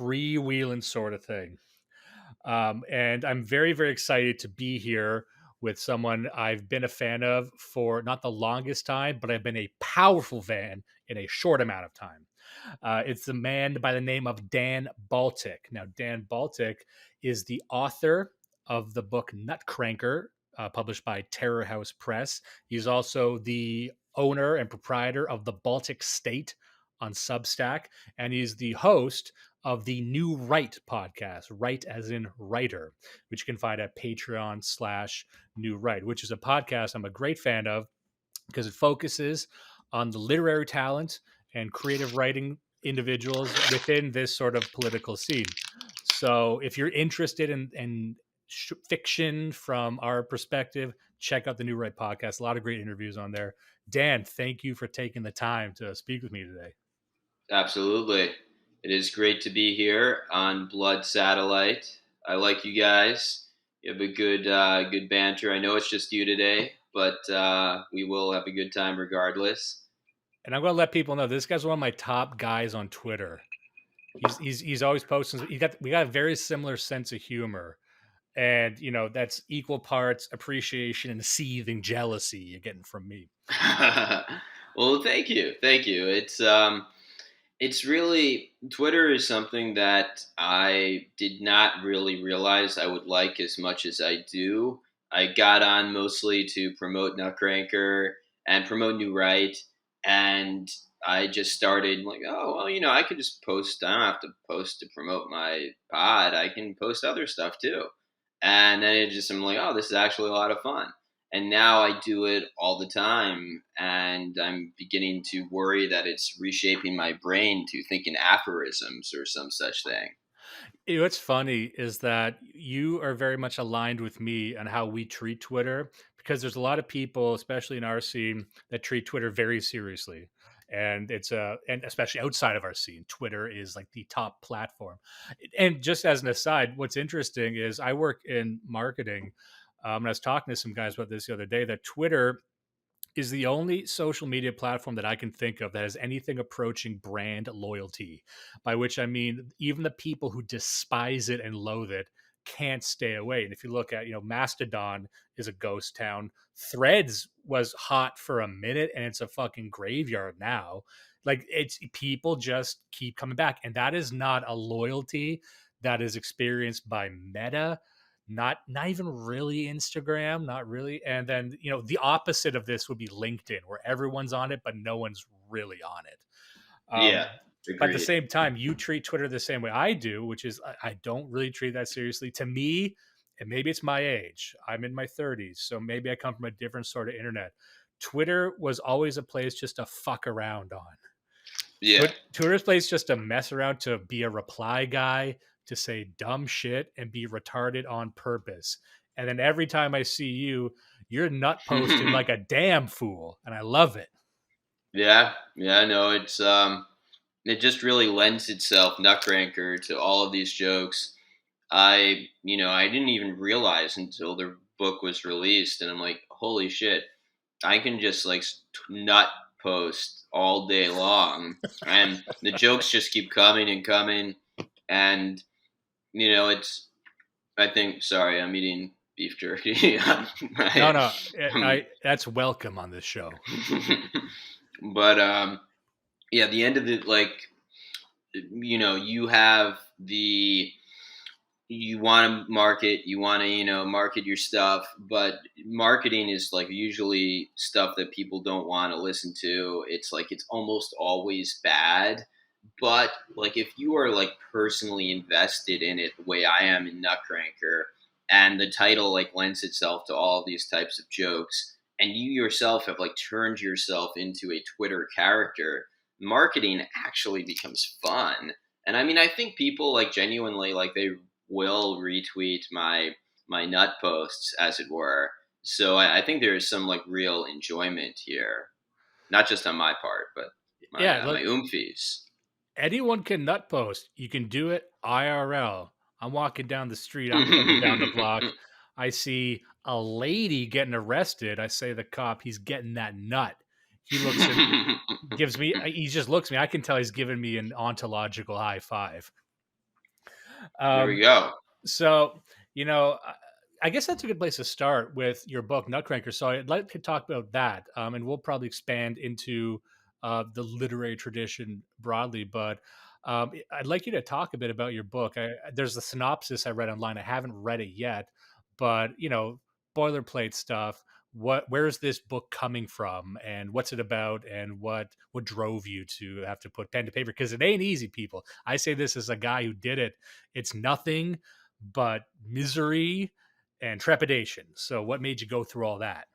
freewheeling sort of thing. And I'm very, very excited to be here with someone I've been a fan of for not the longest time, but I've been a powerful fan in a short amount of time. It's the man by the name of Dan Baltic. Now, Dan Baltic is the author of the book Nutcrankr, published by Terror House Press. He's also the owner and proprietor of the Baltic State on Substack, and he's the host of the New Right podcast, Right as in writer, which you can find at Patreon/New Right, which is a podcast I'm a great fan of because it focuses on the literary talent and creative writing individuals within this sort of political scene. So if you're interested in fiction from our perspective, check out the New Right podcast. A lot of great interviews on there. Dan, thank you for taking the time to speak with me today. Absolutely. It is great to be here on Blood Satellite. I like you guys. You have a good banter. I know it's just you today, but we will have a good time regardless. And I'm going to let people know this guy's one of my top guys on Twitter. He's always posting. We got a very similar sense of humor, and that's equal parts appreciation and seething jealousy you're getting from me. Well, thank you. It's really, Twitter is something that I did not really realize I would like as much as I do. I got on mostly to promote Nutcrankr and promote New Right, and I just started like, oh, well, I could just post. I don't have to post to promote my pod. I can post other stuff too. And then I'm like, oh, this is actually a lot of fun. And now I do it all the time, and I'm beginning to worry that it's reshaping my brain to think in aphorisms or some such thing. What's funny is that you are very much aligned with me on how we treat Twitter, because there's a lot of people, especially in our scene, that treat Twitter very seriously. And and especially outside of our scene, Twitter is like the top platform. And just as an aside, what's interesting is I work in marketing. And I was talking to some guys about this the other day, that Twitter is the only social media platform that I can think of that has anything approaching brand loyalty, by which I mean even the people who despise it and loathe it can't stay away. And if you look at, Mastodon is a ghost town. Threads was hot for a minute and it's a fucking graveyard now. Like, it's people just keep coming back. And that is not a loyalty that is experienced by Meta, not even really Instagram, not really. And then, the opposite of this would be LinkedIn, where everyone's on it but no one's really on it. Yeah, but at the agreed. same time, you treat Twitter the same way I do, which is I don't really treat that seriously. To me, and maybe it's my age, I'm in my 30s, so maybe I come from a different sort of internet. Twitter was always a place just to fuck around on. Yeah. Twitter's place just to mess around, to be a reply guy, to say dumb shit and be retarded on purpose. And then every time I see you, you're nut posting like a damn fool, and I love it. Yeah, no, it just really lends itself, Nutcrankr, to all of these jokes. I didn't even realize until the book was released, and I'm like, holy shit, I can just like nut post all day long, and the jokes just keep coming and coming, and I think, sorry, I'm eating beef jerky. No, that's welcome on this show. But yeah, the end of it, like, you have you want to market, market your stuff, but marketing is like usually stuff that people don't want to listen to. It's like, it's almost always bad. But like, if you are like personally invested in it the way I am in Nutcrankr, and the title like lends itself to all of these types of jokes, and you yourself have like turned yourself into a Twitter character, marketing actually becomes fun. And I mean, I think people like genuinely, like, they will retweet my nut posts, as it were. So I think there is some like real enjoyment here, not just on my part, but my oomphies. Anyone can nut post. You can do it IRL. I'm walking down the street. I'm coming down the block. I see a lady getting arrested. I say to the cop, he's getting that nut. He looks at me, he just looks at me. I can tell he's giving me an ontological high five. There we um, go. so, you know, I guess that's a good place to start with your book, Nutcrankr. So I'd like to talk about that, and we'll probably expand into the literary tradition broadly. But I'd like you to talk a bit about your book. There's a synopsis I read online. I haven't read it yet, but boilerplate stuff. Where is this book coming from, and what's it about, and what drove you to have to put pen to paper? Because it ain't easy, people. I say this as a guy who did it. It's nothing but misery and trepidation. So, what made you go through all that?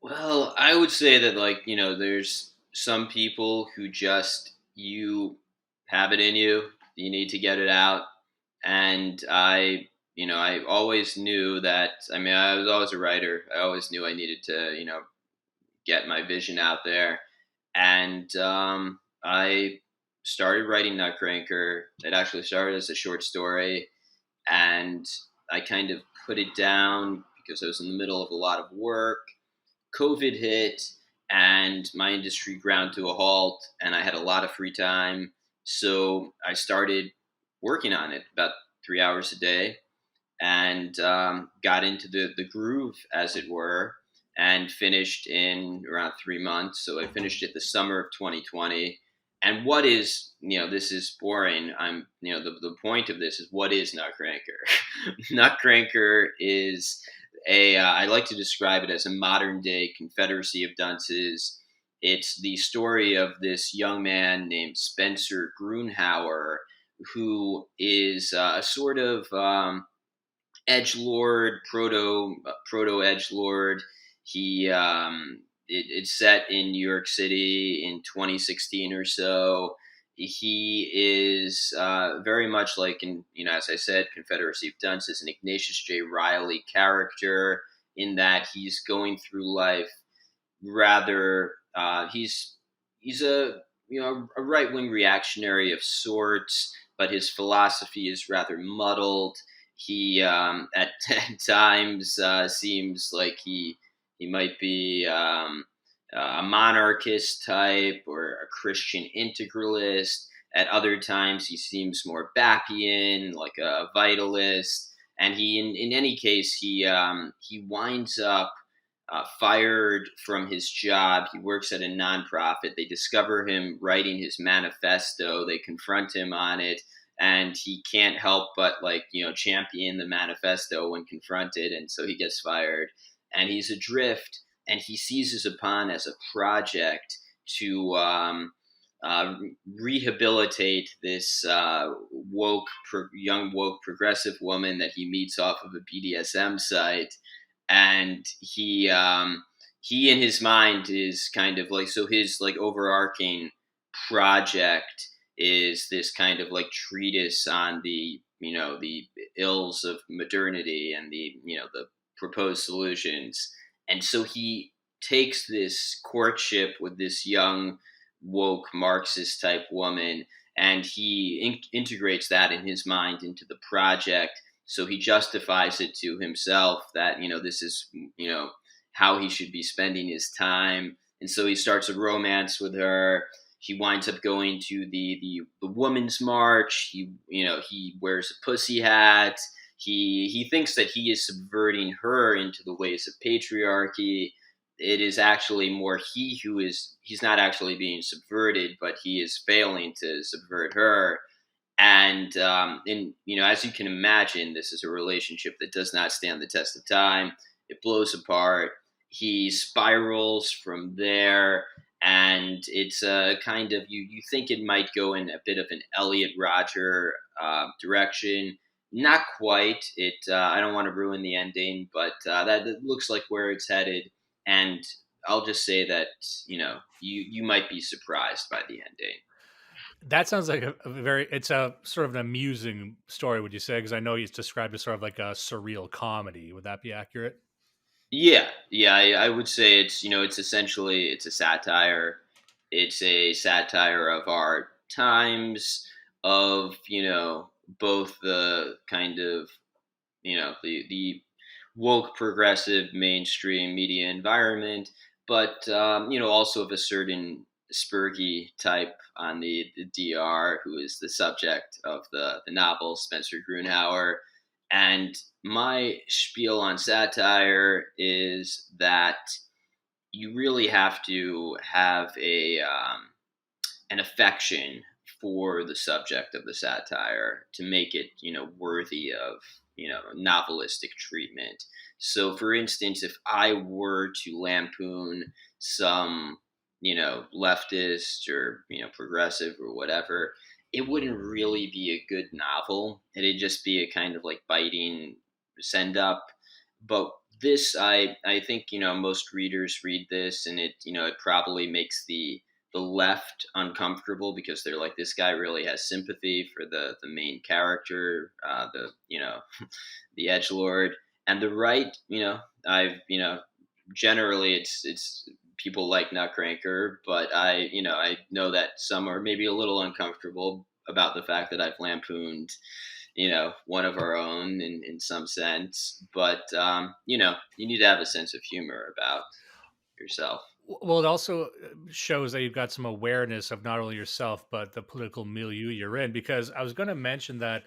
Well, I would say that, like, there's some people who just, you have it in you, you need to get it out. And I always knew that, I mean, I was always a writer. I always knew I needed to, get my vision out there. And I started writing Nutcrankr. It actually started as a short story, and I kind of put it down because I was in the middle of a lot of work. COVID hit, and my industry ground to a halt, and I had a lot of free time. So I started working on it about 3 hours a day, and got into the groove, as it were, and finished in around 3 months. So I finished it the summer of 2020. And what is, this is boring. The point of this is, what is Nutcrankr? Nutcrankr is I like to describe it as a modern day Confederacy of Dunces. It's the story of this young man named Spencer Grunhauer, who is a sort of edge lord, proto edge lord. It's set in New York City in 2016 or so. He is very much like, in, as I said, Confederacy of Dunces, an Ignatius J. Riley character, in that he's going through life rather. He's a right wing reactionary of sorts, but his philosophy is rather muddled. He at times seems like he might be a monarchist type or a Christian integralist. At other times, he seems more Bappian, like a vitalist. And in any case, he winds up fired from his job. He works at a nonprofit. They discover him writing his manifesto. They confront him on it, and he can't help but, like, champion the manifesto when confronted, and so he gets fired. And he's adrift, and he seizes upon as a project to uh, rehabilitate this young woke progressive woman that he meets off of a BDSM site. And he in his mind is kind of like, so his like overarching project is this kind of like treatise on the ills of modernity and the proposed solutions. And so he takes this courtship with this young woke Marxist type woman, and he integrates that in his mind into the project. So he justifies it to himself that this is how he should be spending his time. And so he starts a romance with her. He winds up going to the women's march. He wears a pussy hat. He thinks that he is subverting her into the ways of patriarchy. It is actually more he's not actually being subverted, but he is failing to subvert her. And as you can imagine, this is a relationship that does not stand the test of time. It blows apart. He spirals from there, and it's a kind of, you think it might go in a bit of an Elliot Rodger direction. Not quite. I don't want to ruin the ending, but that looks like where it's headed. And I'll just say that you might be surprised by the ending. That sounds like it's a sort of an amusing story, would you say? Because I know it's described as sort of like a surreal comedy. Would that be accurate? Yeah, yeah, I would say it's essentially, it's a satire. It's a satire of our times, of both the kind of the woke progressive mainstream media environment, but also of a certain Spurgy type on the DR, who is the subject of the novel, Spencer Grunhauer. And my spiel on satire is that you really have to have an affection for the subject of the satire to make it, worthy of, novelistic treatment. So, for instance, if I were to lampoon some, leftist or, progressive or whatever, it wouldn't really be a good novel. It'd just be a kind of like biting send up. But this, I think, most readers read this, and it probably makes the left uncomfortable because they're like, this guy really has sympathy for the main character, the the edge lord. And the right, I've generally it's people like Nutcrankr, but I know that some are maybe a little uncomfortable about the fact that I've lampooned one of our own in some sense. But you need to have a sense of humor about yourself. Well, it also shows that you've got some awareness of not only yourself but the political milieu you're in. Because I was going to mention that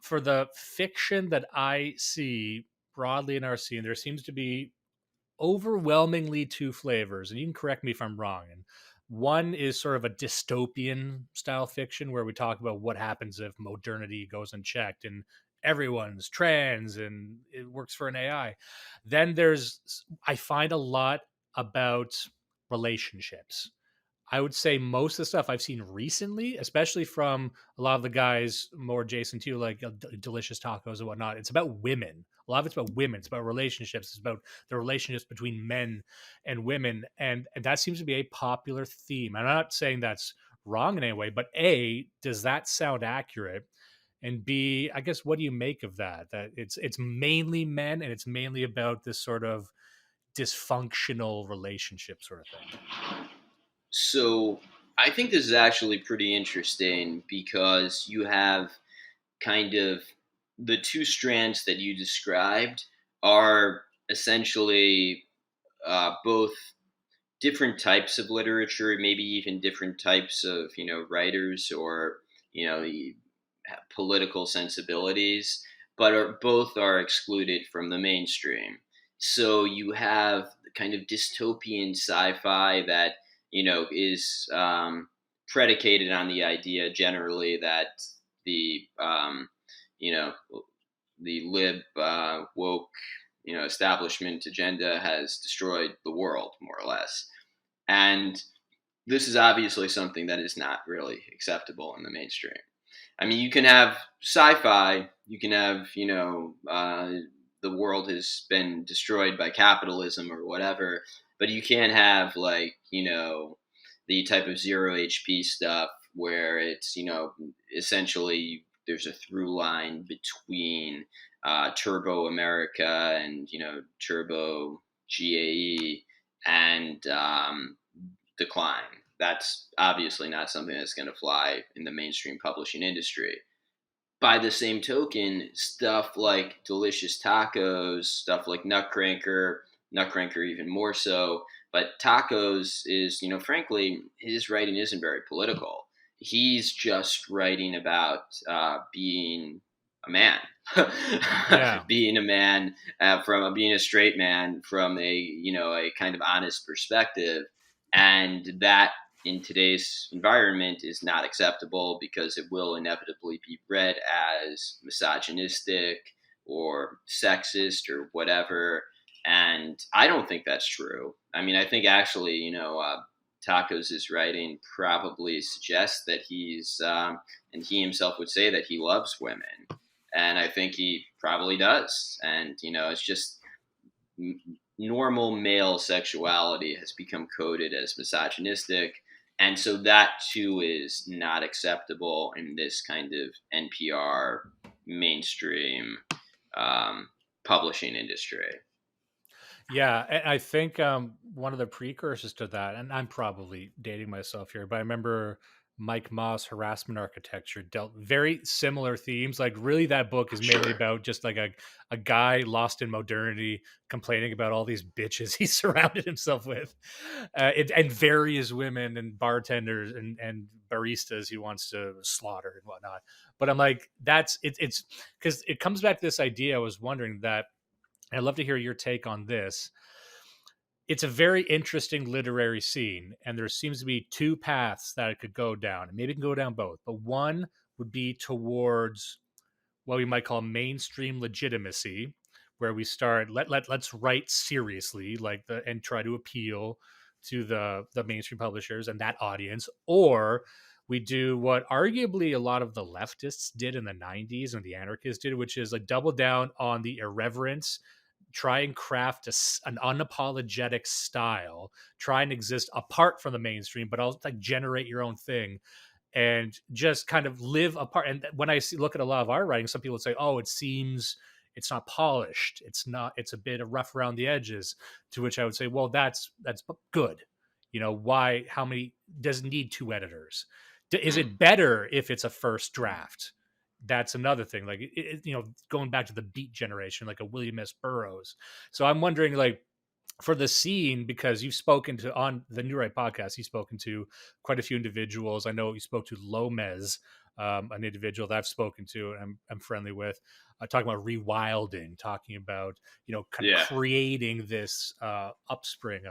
for the fiction that I see broadly in our scene, there seems to be overwhelmingly two flavors, and you can correct me if I'm wrong. And one is sort of a dystopian style fiction where we talk about what happens if modernity goes unchecked and everyone's trans and it works for an AI. Then I find a lot about relationships. I would say most of the stuff I've seen recently, especially from a lot of the guys more adjacent to you, like Delicious Tacos and whatnot, it's about women. A lot of it's about women. It's about relationships. It's about the relationships between men and women, and that seems to be a popular theme. I'm not saying that's wrong in any way, but A, does that sound accurate? And B, I guess what do you make of that? That it's mainly men and it's mainly about this sort of dysfunctional relationship sort of thing. So I think this is actually pretty interesting because you have kind of the two strands that you described are essentially both different types of literature, maybe even different types of writers or the political sensibilities, but both are excluded from the mainstream. So you have kind of dystopian sci-fi that is predicated on the idea generally that the you know the lib woke establishment agenda has destroyed the world more or less, and this is obviously something that is not really acceptable in the mainstream. I mean, you can have sci-fi, you can have, the world has been destroyed by capitalism or whatever, but you can't have like, the type of zero HP stuff where it's, essentially there's a through line between Turbo America and, Turbo GAE and decline. That's obviously not something that's going to fly in the mainstream publishing industry. By the same token, stuff like Delicious Tacos, stuff like Nutcrankr even more so, but Tacos is, frankly, his writing isn't very political. He's just writing about being a man, Yeah. being a man from being a straight man from a kind of honest perspective, and that in today's environment is not acceptable because it will inevitably be read as misogynistic or sexist or whatever. And I don't think that's true. I mean, I think actually, Tacos' writing probably suggests that and he himself would say that he loves women. And I think he probably does. And, it's just normal male sexuality has become coded as misogynistic. And so that too is not acceptable in this kind of NPR mainstream um, publishing industry. Yeah, and I think one of the precursors to that, and I'm probably dating myself here, but I remember Mike Moss, Harassment Architecture, dealt very similar themes. Like, really, that book is mainly Sure. about just like a guy lost in modernity, complaining about all these bitches he surrounded himself with, and various women and bartenders and baristas he wants to slaughter and whatnot. But I'm like, it's because it comes back to this idea. I was wondering that. I'd love to hear your take on this. It's a very interesting literary scene, and there seems to be two paths that it could go down, and maybe it can go down both. But one would be towards what we might call mainstream legitimacy, where we start let's write seriously, like the and try to appeal to the mainstream publishers and that audience, or we do what arguably a lot of the leftists did in the 90s and the anarchists did, which is like double down on the irreverence, try and craft an unapologetic style, try and exist apart from the mainstream, but also like generate your own thing and just kind of live apart. And when I look at a lot of our writing, some people would say, "Oh, it seems it's not polished. It's not. It's a bit of rough around the edges." To which I would say, "Well, that's good. You know, why? How many does it need two editors? Is Mm. it better if it's a first draft?" That's another thing. Like, going back to the Beat generation, like a William S. Burroughs. So I'm wondering, like, for the scene, because you've spoken to on the New Right podcast, you've spoken to quite a few individuals. I know you spoke to Lomez, an individual that I've spoken to and I'm friendly with, talking about rewilding, talking about kind of Yeah. creating this upspring.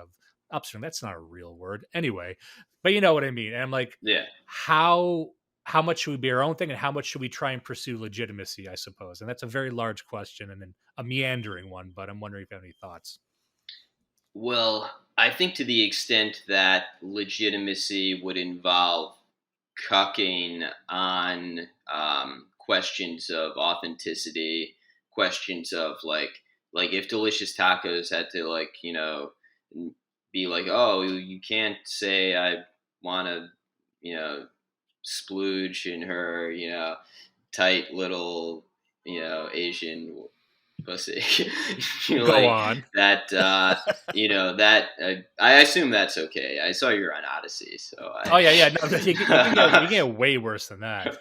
That's not a real word anyway, but you know what I mean. And I'm like, Yeah. how much should we be our own thing, and how much should we try and pursue legitimacy? I suppose, and that's a very large question and then a meandering one. But I'm wondering if you have any thoughts. Well, I think to the extent that legitimacy would involve cucking on questions of authenticity, questions of like if Delicious Tacos had to be like, oh, you can't say I want to you know splooge in her tight little Asian pussy. Go Like on. that. That I assume that's okay. I saw you're on Odyssey, so Oh yeah, yeah. No, you can get way worse than that.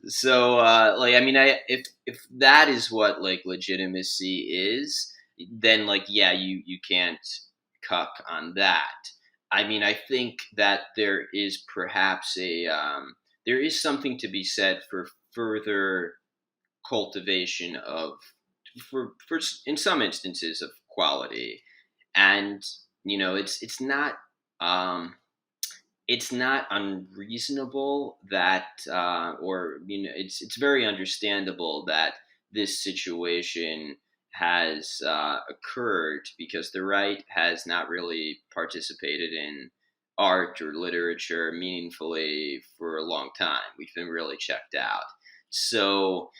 so like I mean, if that is what like legitimacy is, then like yeah, you can't cuck on that. I mean, I think that there is something to be said for further cultivation of for in some instances of quality, and um it's not unreasonable that or it's very understandable that this situation has occurred because the right has not really participated in art or literature meaningfully for a long time. We've been really checked out. So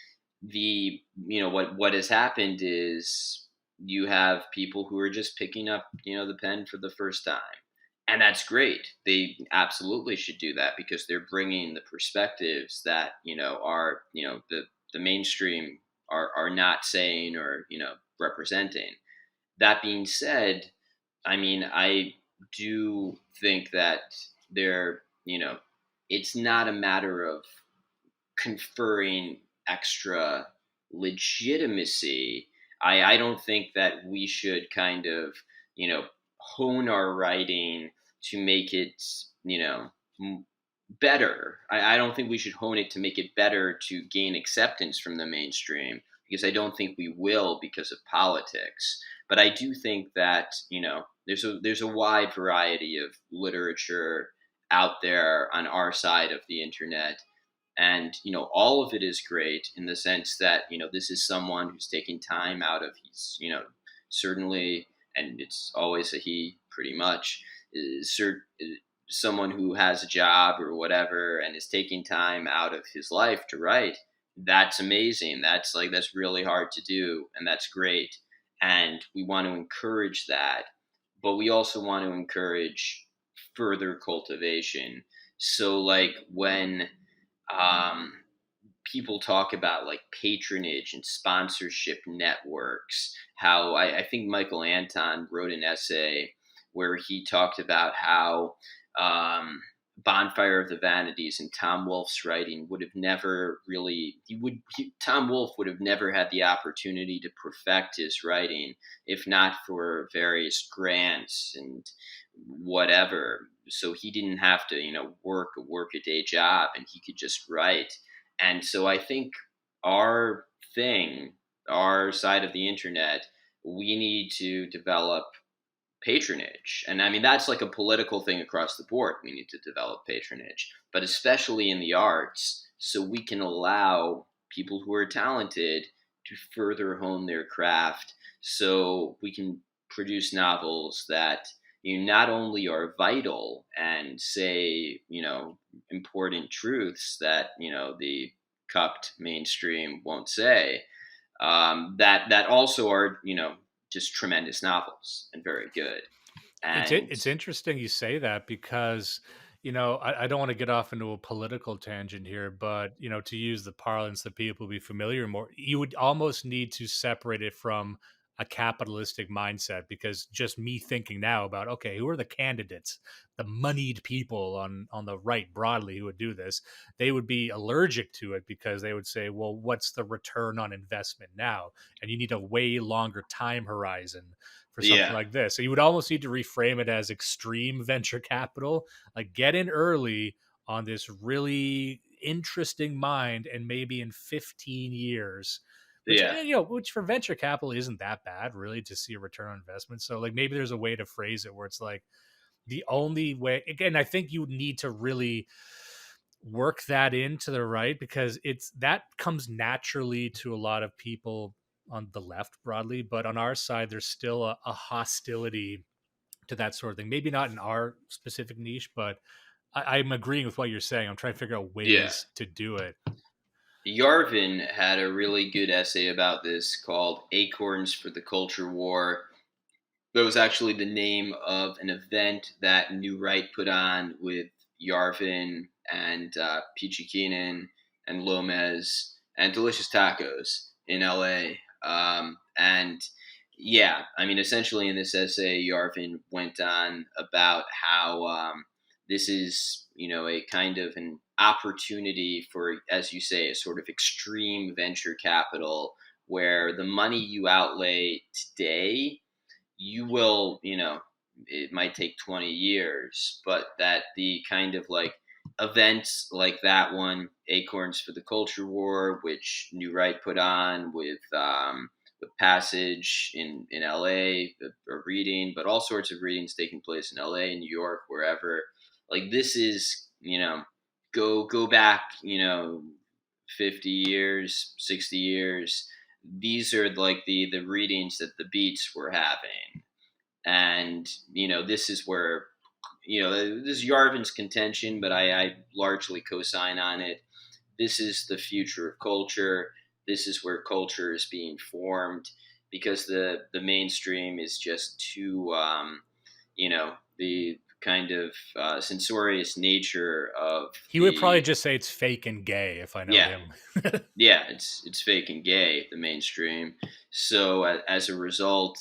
the what has happened is you have people who are just picking up the pen for the first time, and that's great. They absolutely should do that because they're bringing the perspectives that are the mainstream are not saying or representing. That being said, I mean, I do think that there it's not a matter of conferring extra legitimacy. I don't think that we should kind of, hone our writing to make it, better. I don't think we should hone it to make it better to gain acceptance from the mainstream because I don't think we will because of politics. But I do think that, there's a wide variety of literature out there on our side of the internet, and all of it is great in the sense that this is someone who's taking time out of his certainly, and it's always a he pretty much, someone who has a job or whatever and is taking time out of his life to write. That's amazing. That's really hard to do, and that's great, and we want to encourage that, but we also want to encourage further cultivation. So like when um, people talk about like patronage and sponsorship networks, how I think Michael Anton wrote an essay where he talked about how Bonfire of the Vanities and Tom Wolfe's writing would have never really Tom Wolfe would have never had the opportunity to perfect his writing if not for various grants and whatever. So he didn't have to, work a day job, and he could just write. And so I think our thing, our side of the internet, we need to develop patronage. And I mean, that's like a political thing across the board. We need to develop patronage, but especially in the arts, so we can allow people who are talented to further hone their craft, so we can produce novels that not only are vital and say, important truths that, the cupped mainstream won't say, that also are, just tremendous novels and very good. And It's interesting you say that because, I don't want to get off into a political tangent here, but to use the parlance that people be familiar more, you would almost need to separate it from a capitalistic mindset, because just me thinking now about, okay, who are the candidates, the moneyed people on the right broadly who would do this, they would be allergic to it because they would say, well, what's the return on investment now? And you need a way longer time horizon for something yeah, like this. So you would almost need to reframe it as extreme venture capital, like get in early on this really interesting mind, and maybe in 15 years, which yeah, which for venture capital isn't that bad really to see a return on investment. So like maybe there's a way to phrase it where it's like the only way, again, I think you need to really work that into the right, because it's that comes naturally to a lot of people on the left broadly, but on our side there's still a hostility to that sort of thing. Maybe not in our specific niche, but I'm agreeing with what you're saying. I'm trying to figure out yeah. ways to do it. Yarvin had a really good essay about this called Acorns for the Culture War. That was actually the name of an event that New Right put on with Yarvin and Peachy Keenan and Lomez and Delicious Tacos in LA. And yeah, I mean, essentially in this essay, Yarvin went on about how this is, a kind of an opportunity for, as you say, a sort of extreme venture capital where the money you outlay today, you will, it might take 20 years, but that the kind of like events like that one, Acorns for the Culture War, which New Right put on with Passage in LA, a reading, but all sorts of readings taking place in LA, New York, wherever. Like this is, go back, 50 years, 60 years. These are like the readings that the Beats were having. And, this is where, this is Yarvin's contention, but I largely co-sign on it. This is the future of culture. This is where culture is being formed, because the mainstream is just too, the kind of censorious nature of He would probably the, just say it's fake and gay if I know yeah, him. yeah, it's fake and gay, the mainstream. So as a result,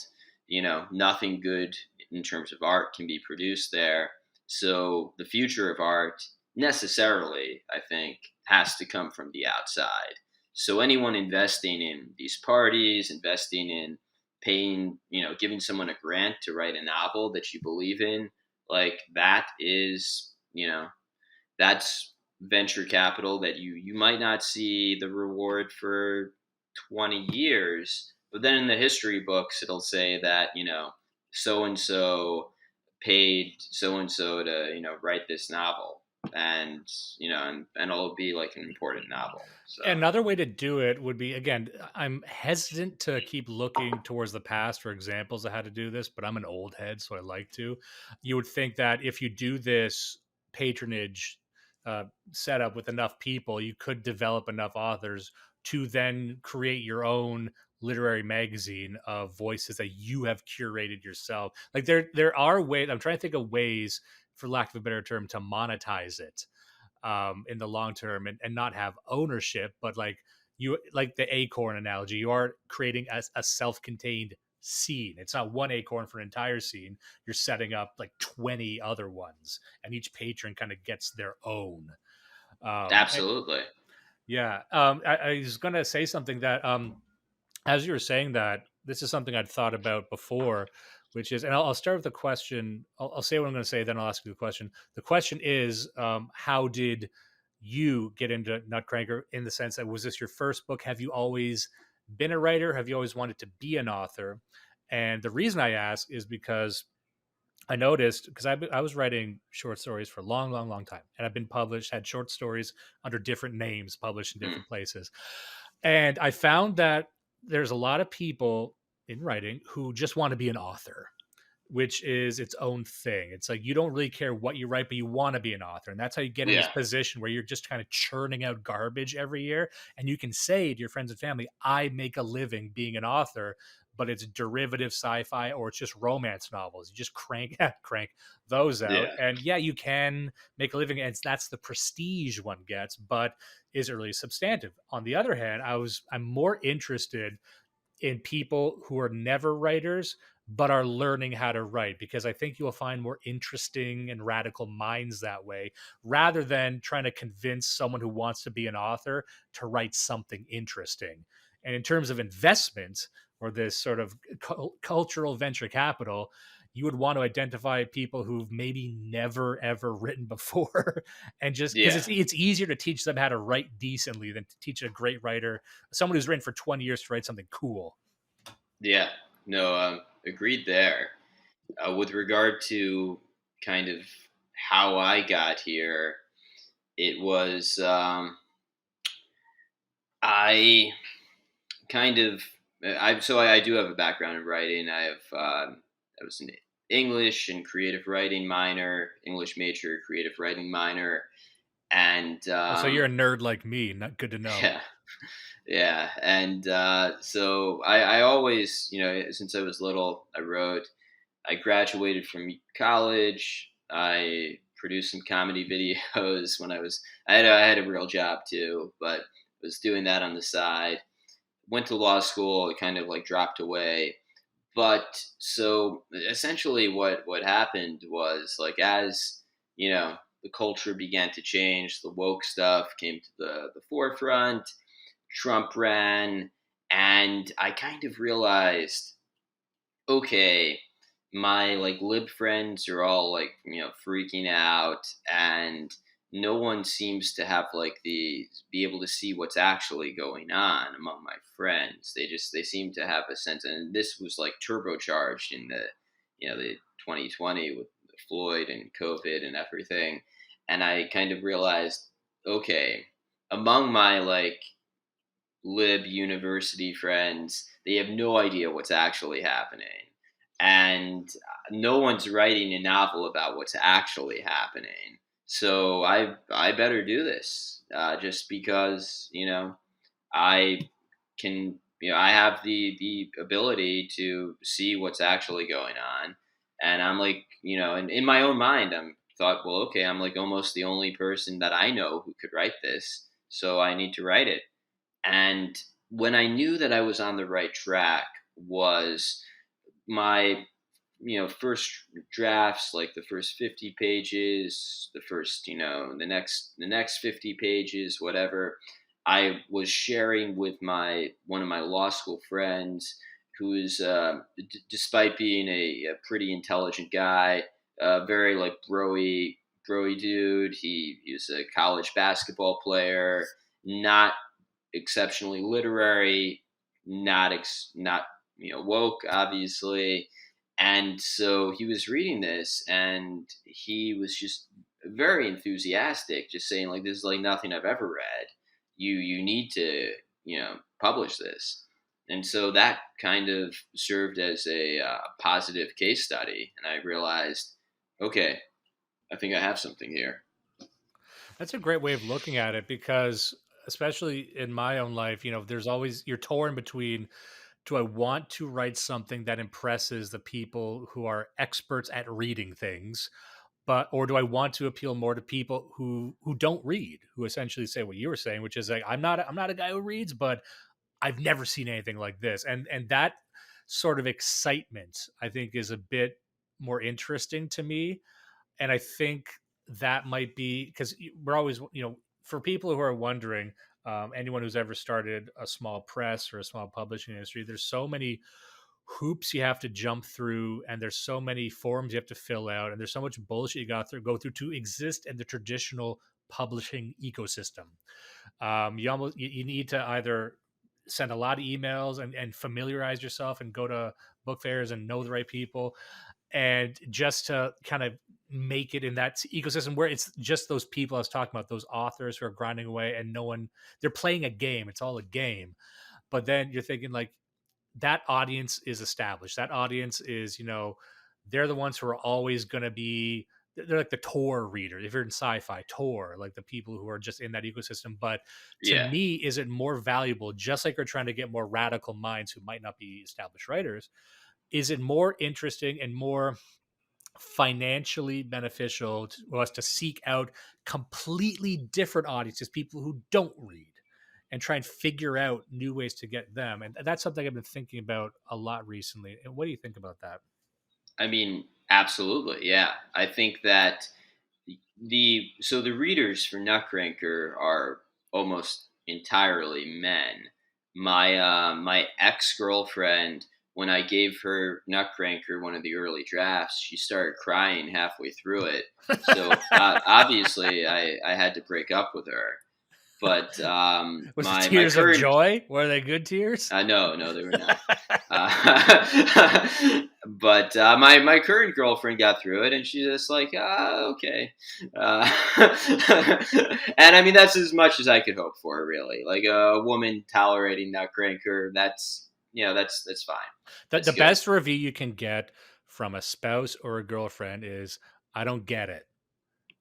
nothing good in terms of art can be produced there. So the future of art necessarily, I think, has to come from the outside. So anyone investing in these parties, investing in paying, giving someone a grant to write a novel that you believe in, like that is, that's venture capital that you might not see the reward for 20 years, but then in the history books it'll say that, so and so paid so and so to, write this novel, and and it'll be like an important novel. So Another way to do it would be, again, I'm hesitant to keep looking towards the past for examples of how to do this, but I'm an old head, so I like to. You would think that if you do this patronage setup with enough people, you could develop enough authors to then create your own literary magazine of voices that you have curated yourself. Like there are ways. I'm trying to think of ways, for lack of a better term, to monetize it in the long term, and not have ownership, but like you, like the acorn analogy, you are creating a self-contained scene. It's not one acorn for an entire scene. You're setting up like 20 other ones, and each patron kind of gets their own. And Absolutely. yeah, I was going to say something that as you were saying that, this is something I'd thought about before, which is, and I'll start with the question. I'll say what I'm going to say, then I'll ask you the question. The question is, how did you get into Nutcrankr, in the sense that, was this your first book? Have you always been a writer? Have you always wanted to be an author? And the reason I ask is because I noticed, because I was writing short stories for a long, long, long time, and I've been published, had short stories under different names published in Mm. different places. And I found that there's a lot of people in writing who just want to be an author, which is its own thing. It's like you don't really care what you write, but you want to be an author. And that's how you get in this Yeah. position where you're just kind of churning out garbage every year. And you can say to your friends and family, I make a living being an author, but it's derivative sci-fi or it's just romance novels. You just crank those out. Yeah. And yeah, you can make a living, and that's the prestige one gets, but is it really substantive? On the other hand, I'm more interested in people who are never writers but are learning how to write, because I think you'll find more interesting and radical minds that way, rather than trying to convince someone who wants to be an author to write something interesting. And in terms of investment, or this sort of cultural venture capital, you would want to identify people who've maybe never ever written before, and just because Yeah. it's easier to teach them how to write decently than to teach a great writer, someone who's written for 20 years, to write something cool. Yeah. No, agreed there. With regard to kind of how I got here, it was I kind of I do have a background in writing. I was an English and creative writing minor, English major, creative writing minor, and Oh, so you're a nerd like me. Not good to know. yeah, yeah, and so I always, since I was little, I wrote. I graduated from college. I produced some comedy videos when I had a real job too, but was doing that on the side. Went to law school. It kind of like dropped away. But so essentially, what happened was, like, as the culture began to change, the woke stuff came to the forefront. Trump ran, and I kind of realized, okay, my like lib friends are all like freaking out, and no one seems to have like the be able to see what's actually going on among my friends. They seem to have a sense, and this was like turbocharged in the 2020 with Floyd and COVID and everything. And I kind of realized, okay, among my like lib university friends, they have no idea what's actually happening. And no one's writing a novel about what's actually happening. So I better do this, just because I can, I have the ability to see what's actually going on. And I'm like, in my own mind, I'm thought, well, okay, I'm like almost the only person that I know who could write this, so I need to write it. And when I knew that I was on the right track was my first drafts, like the first 50 pages, the first the next 50 pages, whatever. I was sharing with my one of my law school friends, who is despite being a pretty intelligent guy, very like broy dude. He was a college basketball player, not exceptionally literary, not woke, obviously. And so he was reading this, and he was just very enthusiastic, just saying like, this is like nothing I've ever read. You need to publish this. And so that kind of served as a positive case study, and I realized, okay, I think I have something here. That's a great way of looking at it, because especially in my own life, there's always, you're torn between, do I want to write something that impresses the people who are experts at reading things, but or do I want to appeal more to people who don't read, who essentially say what you were saying, which is like, I'm not a guy who reads, but I've never seen anything like this. And that sort of excitement, I think, is a bit more interesting to me. And I think that might be because we're always, for people who are wondering, anyone who's ever started a small press or a small publishing industry, there's so many hoops you have to jump through, and there's so many forms you have to fill out, and there's so much bullshit you got to go through to exist in the traditional publishing ecosystem. You need to either send a lot of emails and familiarize yourself and go to book fairs and know the right people, and just to kind of make it in that ecosystem where it's just those people I was talking about, those authors who are grinding away, and no one, they're playing a game. It's all a game. But then you're thinking like, that audience is established. That audience is, they're the ones who are always going to be, they're like the Tor reader. If you're in sci-fi, Tor, like the people who are just in that ecosystem. But to Yeah. me, is it more valuable, just like we're trying to get more radical minds who might not be established writers? Is it more interesting and more financially beneficial to us to seek out completely different audiences, people who don't read, and try and figure out new ways to get them? And that's something I've been thinking about a lot recently. And what do you think about that? I mean, absolutely. Yeah. I think that the readers for Nutcrankr are almost entirely men. My ex girlfriend, when I gave her Nutcrankr one of the early drafts, she started crying halfway through it. So obviously, I had to break up with her. But Was it my tears of current joy? Were they good tears? no, no, they were not. But my current girlfriend got through it, and she's just like, okay. And I mean, that's as much as I could hope for, really. Like a woman tolerating Nutcrankr, that's fine. The That's good. best review you can get from a spouse or a girlfriend is, I don't get it.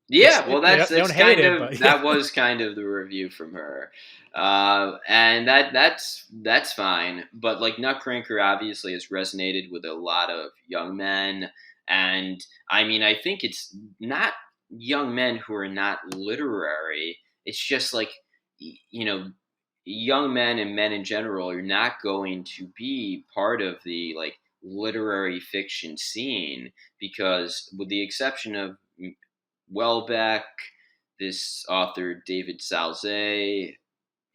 Yeah, well, They that's don't that's hate kind it, of but yeah. that was kind of the review from her, and that's fine. But like Nutcrankr obviously has resonated with a lot of young men, and I mean, I think it's not young men who are not literary. It's just like young men and men in general are not going to be part of the like literary fiction scene because, with the exception of Welbeck, this author David Salzay,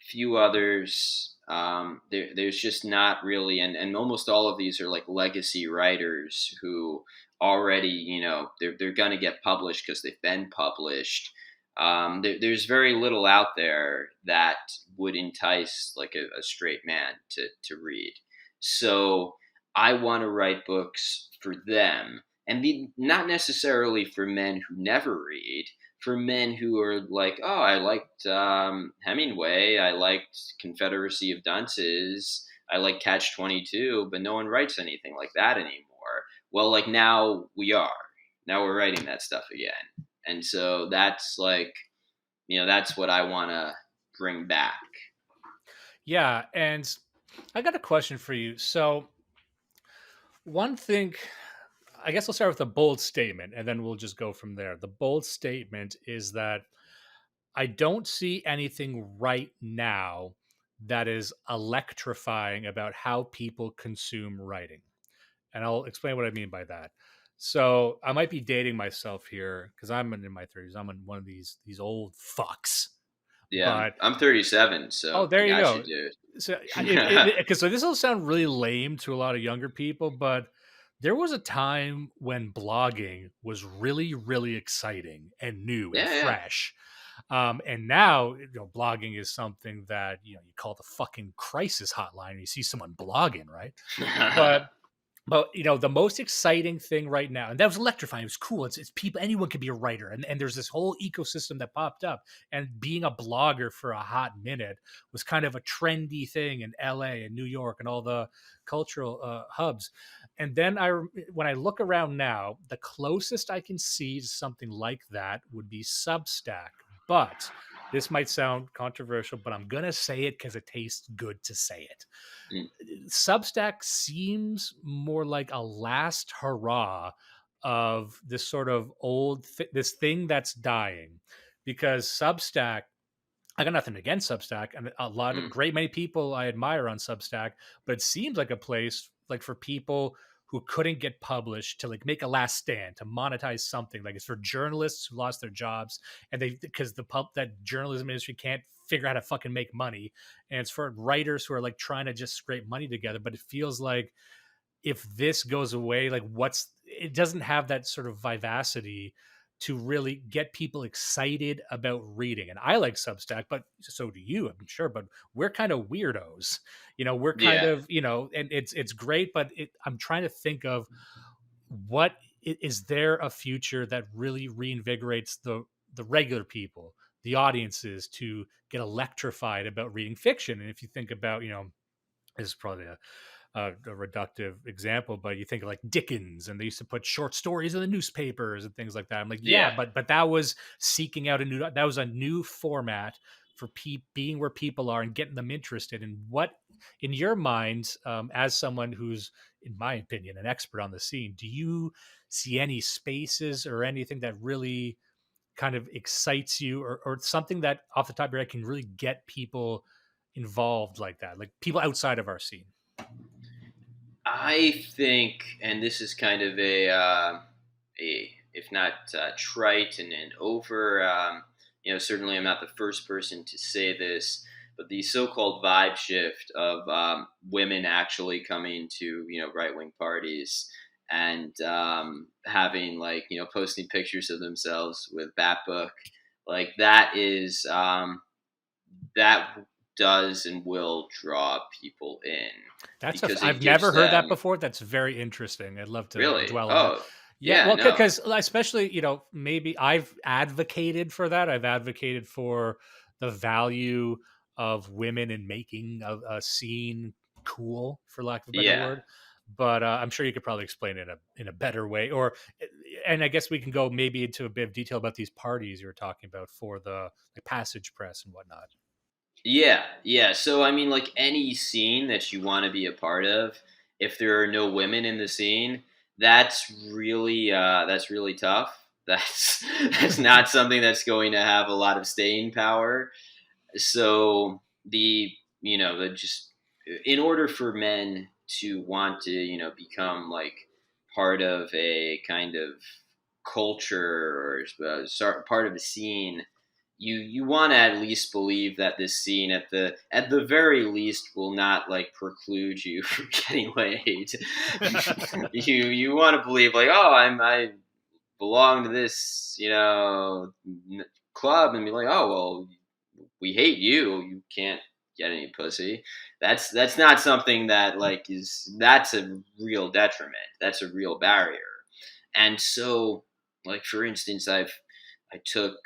few others. There's just not really, and almost all of these are like legacy writers who already, they're going to get published because they've been published. There's very little out there that would entice like a straight man to read. So I want to write books for them, and not necessarily for men who never read, for men who are like, oh, I liked Hemingway, I liked Confederacy of Dunces, I like Catch 22, but no one writes anything like that anymore. Well, like now we are. Now we're writing that stuff again. And so that's like, that's what I want to bring back. Yeah, and I got a question for you. So, one thing, I guess I'll start with a bold statement and then we'll just go from there. The bold statement is that I don't see anything right now that is electrifying about how people consume writing. And I'll explain what I mean by that. So I might be dating myself here because I'm in my 30s. I'm in one of these old fucks. Yeah, I'm, But I'm 37, oh, so I there you got you, go. dude. So because so this will sound really lame to a lot of younger people, but there was a time when blogging was really, really exciting and new and Yeah, fresh. And now, blogging is something that you call the fucking crisis hotline and you see someone blogging, right? yeah. But the most exciting thing right now, and that was electrifying. It was cool. It's people. Anyone could be a writer, and there's this whole ecosystem that popped up. And being a blogger for a hot minute was kind of a trendy thing in L.A. and New York and all the cultural hubs. And then when I look around now, the closest I can see to something like that would be Substack. But this might sound controversial, but I'm gonna say it because it tastes good to say it. Mm, Substack seems more like a last hurrah of this sort of this thing that's dying, because Substack I got nothing against Substack, and a lot of Mm. great many people I admire on Substack, but it seems like a place like for people who couldn't get published to like make a last stand to monetize something. Like it's for journalists who lost their jobs and they because the pub that journalism industry can't figure out how to fucking make money, and it's for writers who are like trying to just scrape money together. But it feels like if this goes away, like what's it doesn't have that sort of vivacity to really get people excited about reading. And I like Substack, but so do you, I'm sure. But we're kind of weirdos, we're kind Yeah. of, and it's great, but I'm trying to think of what is there a future that really reinvigorates the regular people, the audiences to get electrified about reading fiction. And if you think about, this is probably a reductive example, but you think of like Dickens, and they used to put short stories in the newspapers and things like that. I'm like, yeah, Yeah. but that was seeking out that was a new format for being where people are and getting them interested in what, in your mind, as someone who's, in my opinion, an expert on the scene, do you see any spaces or anything that really kind of excites you, or something that off the top of your head can really get people involved like that, like people outside of our scene? I think, and this is kind of a if not trite and over, certainly I'm not the first person to say this, but the so-called vibe shift of women actually coming to right wing parties and having like posting pictures of themselves with that book, like that is that does and will draw people in because it I've gives never heard that them. before. That's very interesting. I'd love to Really? dwell on that. Oh, Yeah, yeah, well, no. because especially, maybe I've advocated for that. I've advocated for the value of women in making a scene cool, for lack of a better Yeah. word. But I'm sure you could probably explain it in a better way. And I guess we can go maybe into a bit of detail about these parties you were talking about for the like, passage press and whatnot. Yeah, yeah. So I mean, like any scene that you want to be a part of, if there are no women in the scene, that's really tough. That's not something that's going to have a lot of staying power. So the just in order for men to want to become like part of a kind of culture or start part of a scene, you want to at least believe that this scene at the very least will not like preclude you from getting laid. You want to believe like, oh, I belong to this club, and be like, oh well, we hate you, you can't get any pussy. That's not something that like is that's a real detriment, that's a real barrier. And so like for instance, I took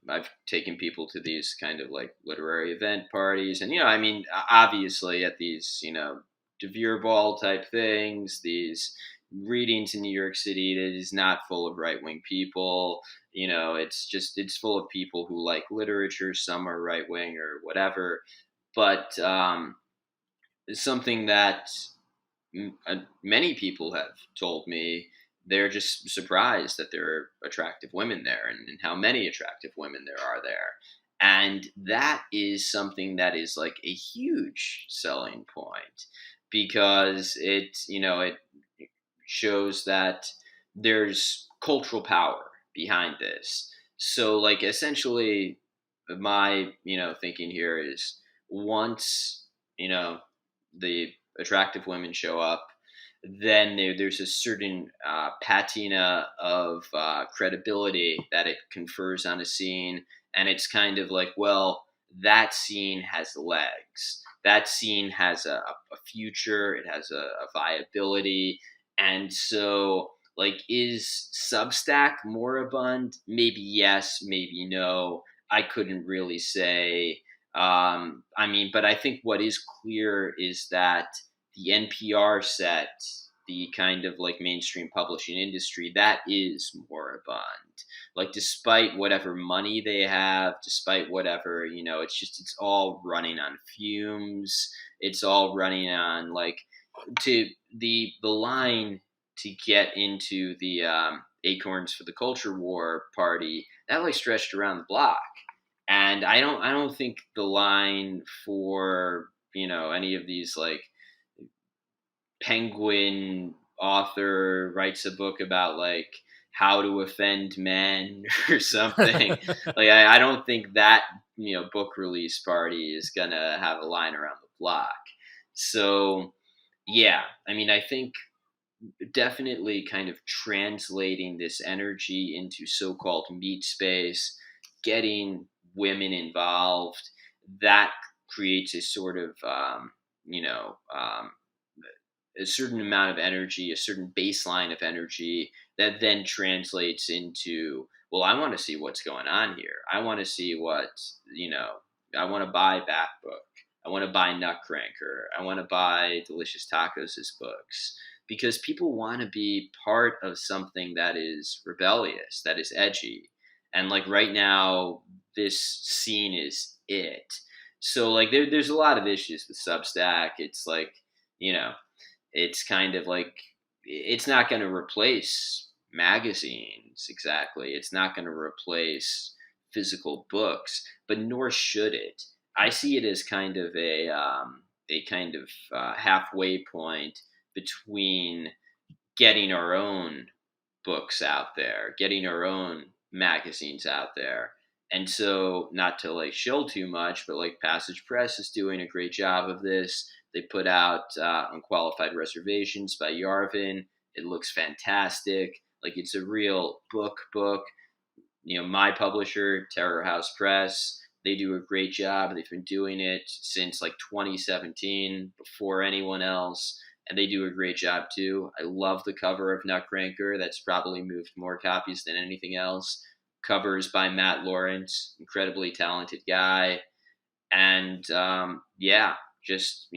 I've taken people to these kind of like literary event parties, and I mean, obviously at these De Vere Ball type things, these readings in New York City, that is not full of right wing people. It's full of people who like literature. Some are right wing or whatever, but it's something that many people have told me they're just surprised that there are attractive women there, and how many attractive women there are there. And that is something that is like a huge selling point because it shows that there's cultural power behind this. So like essentially my thinking here is once the attractive women show up, then there's a certain patina of credibility that it confers on a scene. And it's kind of like, well, that scene has legs. That scene has a future. It has a viability. And so, like, is Substack moribund? Maybe yes, maybe no. I couldn't really say. I mean, but I think what is clear is that the NPR set, the kind of like mainstream publishing industry, that is moribund. Like, despite whatever money they have, despite whatever, it's all running on fumes. It's all running on like to the line to get into the Acorns for the Culture War party that like stretched around the block. And I don't think the line for, any of these, like, penguin author writes a book about, like, how to offend men or something. Like, I don't think that, book release party is gonna have a line around the block. So yeah, I mean, I think definitely kind of translating this energy into so-called meat space, getting women involved, that creates a sort of you know a certain amount of energy, a certain baseline of energy that then translates into, well, I want to see what's going on here. I want to see what, you know, I want to buy Book. I want to buy Nutcrankr. I want to buy Delicious Tacos' books, because people want to be part of something that is rebellious, that is edgy. And like right now, this scene is it. So like there's a lot of issues with Substack. It's like, you know, it's kind of like, it's not going to replace magazines exactly. It's not going to replace physical books, but nor should it. I see it as kind of a kind of halfway point between getting our own books out there, getting our own magazines out there. And so, not to like shill too much, but like Passage Press is doing a great job of this. They put out Unqualified Reservations by Yarvin. It looks fantastic. Like it's a real book. My publisher, Terror House Press, they do a great job. They've been doing it since like 2017, before anyone else, and they do a great job too. I love the cover of Nutcrankr. That's probably moved more copies than anything else. Covers by Matt Lawrence, incredibly talented guy. And yeah, just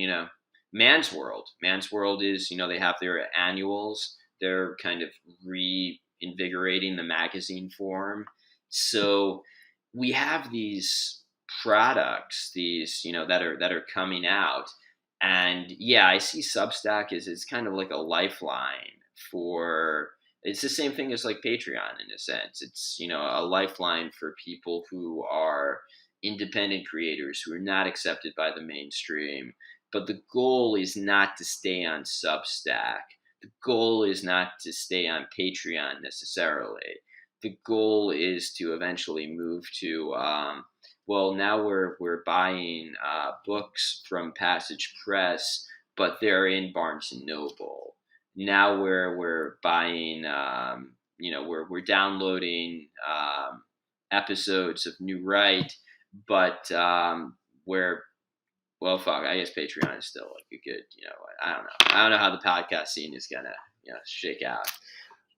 Man's World. Man's World is, they have their annuals. They're kind of reinvigorating the magazine form. So we have these products, these that are coming out, and yeah, I see Substack as it's kind of like a lifeline for. It's the same thing as like Patreon in a sense. It's a lifeline for people who are independent creators who are not accepted by the mainstream. But the goal is not to stay on Substack. The goal is not to stay on Patreon necessarily. The goal is to eventually move to, well, now we're buying books from Passage Press, but they're in Barnes and Noble. Now we're buying, we're downloading episodes of New Right, but where, well, fuck, I guess Patreon is still like a good, I don't know how the podcast scene is gonna shake out,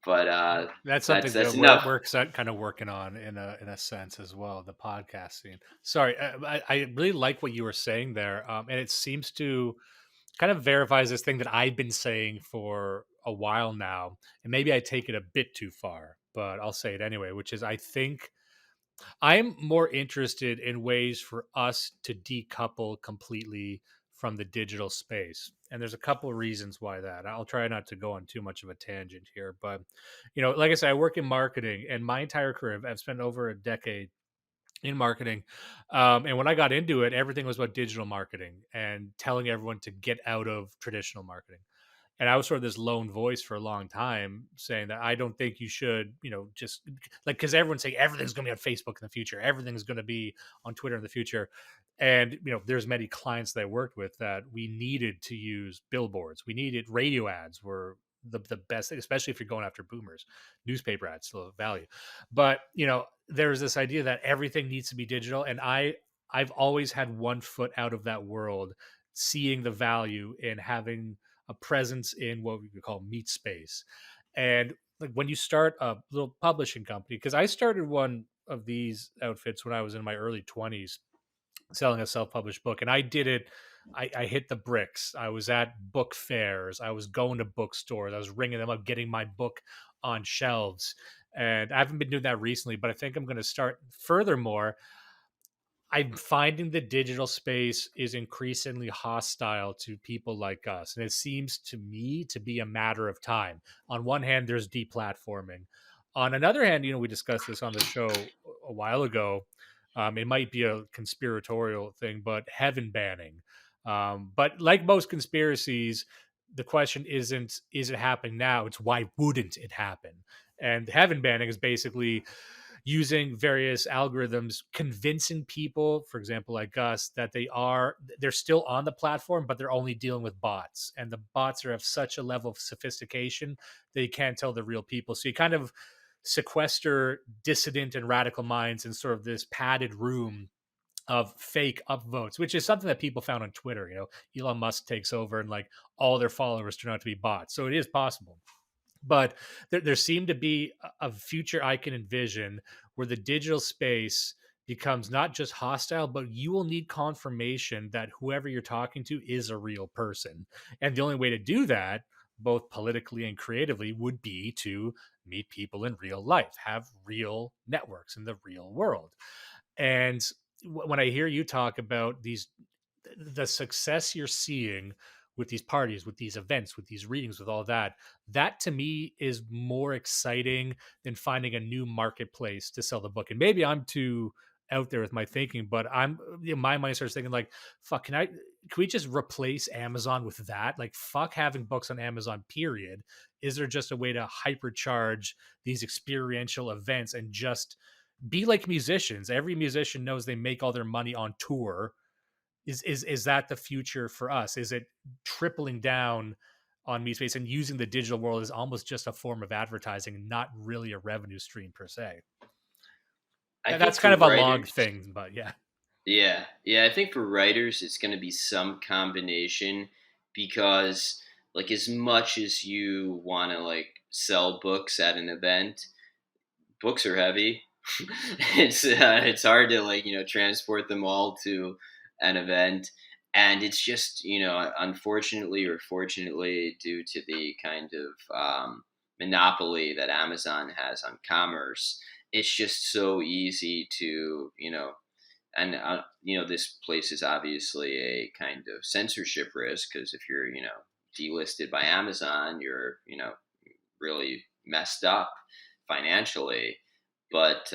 but That's that's something that's that we're enough. we're kind of working on in a sense as well. The podcasting. Sorry, I really like what you were saying there, and it seems to kind of verifies this thing that I've been saying for a while now, and maybe I take it a bit too far, but I'll say it anyway. Which is, I think I'm more interested in ways for us to decouple completely from the digital space. And there's a couple of reasons why that. I'll try not to go on too much of a tangent here, but like I said, I work in marketing, and my entire career, I've spent over a decade in marketing. And when I got into it, everything was about digital marketing and telling everyone to get out of traditional marketing. And I was sort of this lone voice for a long time saying that I don't think you should, just like, because everyone's saying everything's going to be on Facebook in the future, everything's going to be on Twitter in the future. And, there's many clients that I worked with that we needed to use billboards. We needed radio ads were the best thing, especially if you're going after boomers. Newspaper ads still have value. But, there's this idea that everything needs to be digital. And I've always had one foot out of that world, seeing the value in having a presence in what we could call meat space. And like when you start a little publishing company, because I started one of these outfits when I was in my early 20s, selling a self-published book, and I did it. I hit the bricks. I was at book fairs. I was going to bookstores. I was ringing them up, getting my book on shelves. And I haven't been doing that recently, but I think I'm going to start. Furthermore, I'm finding the digital space is increasingly hostile to people like us. And it seems to me to be a matter of time. On one hand, there's deplatforming. On another hand, we discussed this on the show a while ago. It might be a conspiratorial thing, but heaven banning. But like most conspiracies, the question isn't is it happening now? It's why wouldn't it happen? And heaven banning is basically using various algorithms convincing people, for example like us, that they're still on the platform but they're only dealing with bots, and the bots are of such a level of sophistication that you can't tell the real people. So you kind of sequester dissident and radical minds in sort of this padded room of fake upvotes, which is something that people found on Twitter. Elon Musk takes over and like all their followers turn out to be bots, so it is possible. But there seemed to be a future I can envision where the digital space becomes not just hostile, but you will need confirmation that whoever you're talking to is a real person. And the only way to do that, both politically and creatively, would be to meet people in real life, have real networks in the real world. And when I hear you talk about the success you're seeing with these parties, with these events, with these readings, with all that, that to me is more exciting than finding a new marketplace to sell the book. And maybe I'm too out there with my thinking, but my mind starts thinking like, fuck, can we just replace Amazon with that? Like, fuck having books on Amazon, period. Is there just a way to hypercharge these experiential events and just be like musicians? Every musician knows they make all their money on tour. Is that the future for us? Is it tripling down on meat space and using the digital world as almost just a form of advertising and not really a revenue stream per se? I think That's for kind of a long writers, thing, but yeah. yeah, I think for writers, it's going to be some combination because, like, as much as you want to like sell books at an event, books are heavy. It's hard to like transport them all to an event, and it's just unfortunately or fortunately due to the kind of monopoly that Amazon has on commerce, it's just so easy to and this place is obviously a kind of censorship risk because if you're delisted by Amazon, you're really messed up financially. But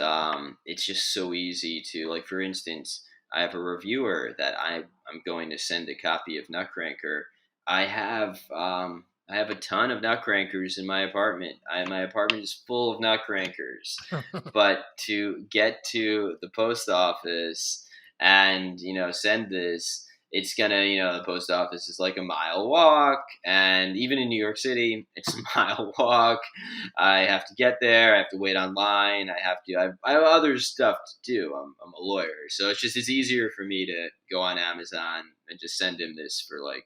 it's just so easy to like. For instance, I have a reviewer that I'm going to send a copy of Nutcrankr. I have a ton of Nutcrankers in my apartment. My apartment is full of Nutcrankers, but to get to the post office and send this, it's gonna the post office is like a mile walk, and even in New York City it's a mile walk. I have to get there, I have to wait online, I have other stuff to do. I'm a lawyer, so it's easier for me to go on Amazon and just send him this for like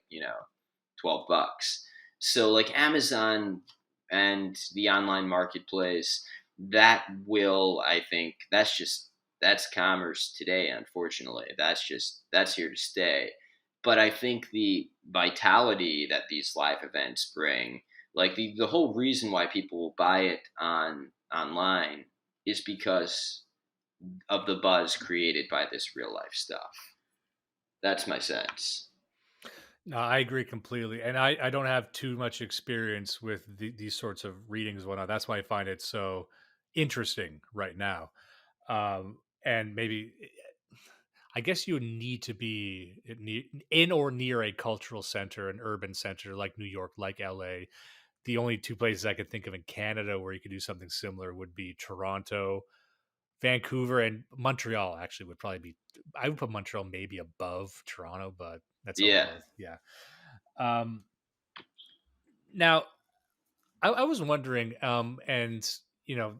12 bucks. So like Amazon and the online marketplace, that will, I think, that's commerce today. Unfortunately, that's here to stay. But I think the vitality that these live events bring, like the whole reason why people will buy it online, is because of the buzz created by this real life stuff. That's my sense. No, I agree completely, and I don't have too much experience with these sorts of readings and whatnot. That's why I find it so interesting right now. And maybe I guess you would need to be in or near a cultural center, an urban center like New York, like LA. The only two places I could think of in Canada where you could do something similar would be Toronto, Vancouver, and Montreal. Actually, would probably be. I would put Montreal maybe above Toronto, but that's a Yeah, little, yeah. Um, Now, I was wondering, and you know,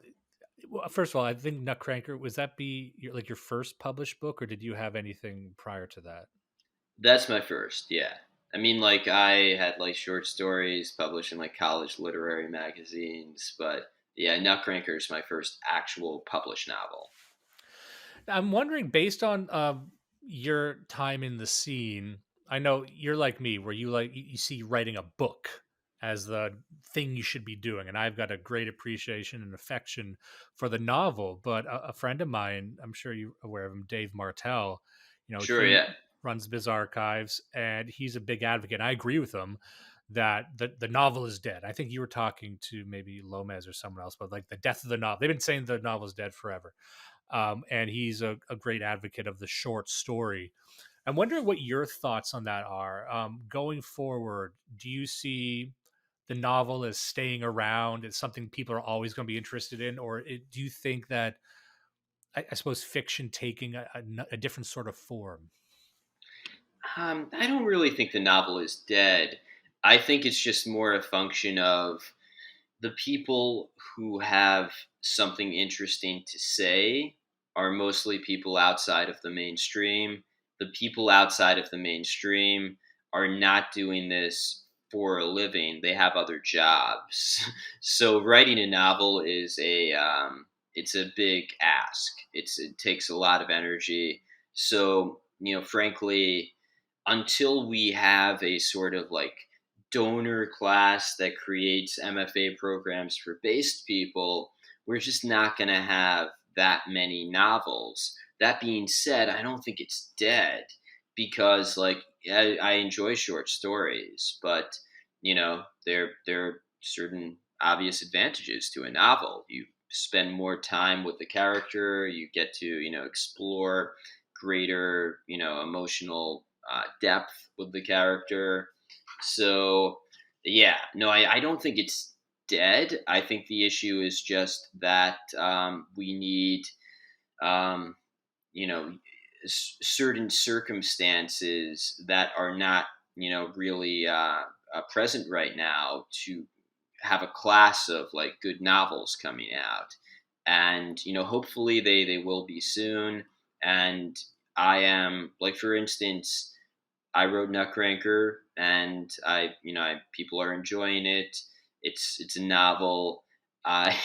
first of all, I think Nutcrankr, was that be your first published book, or did you have anything prior to that? that's my first. Yeah. I mean, like, I had like short stories published in like college literary magazines, but yeah, Nutcrankr is my first actual published novel. I'm wondering, based on your time in the scene, I know you're like me, where you see writing a book as the thing you should be doing, and I've got a great appreciation and affection for the novel. But a friend of mine, I'm sure you're aware of him, Dave Martell. Sure, He yeah. runs Biz Archives, and he's a big advocate. I agree with him that the novel is dead. I think you were talking to maybe Lomez or someone else, but like the death of the novel. They've been saying the novel is dead forever. and he's a great advocate of the short story. I'm wondering what your thoughts on that are. Going forward, do you see the novel as staying around? It's something people are always going to be interested in, or do you think that I suppose fiction taking a different sort of form? I don't really think the novel is dead. I think it's just more a function of the people who have something interesting to say are mostly people outside of the mainstream. The people outside of the mainstream are not doing this for a living. They have other jobs. So writing a novel is it's a big ask. It takes a lot of energy. So, frankly, until we have a sort of like donor class that creates MFA programs for based people, we're just not going to have that many novels. That being said, I don't think it's dead because, like, I enjoy short stories, but there are certain obvious advantages to a novel. You spend more time with the character. You get to explore greater emotional depth with the character. So, yeah, no, I don't think it's dead. I think the issue is just that we need, um, you know, certain circumstances that are not, really present right now to have a class of like good novels coming out. And, hopefully they will be soon. And I am, like, for instance, I wrote Nutcrankr, and people are enjoying it. It's a novel. I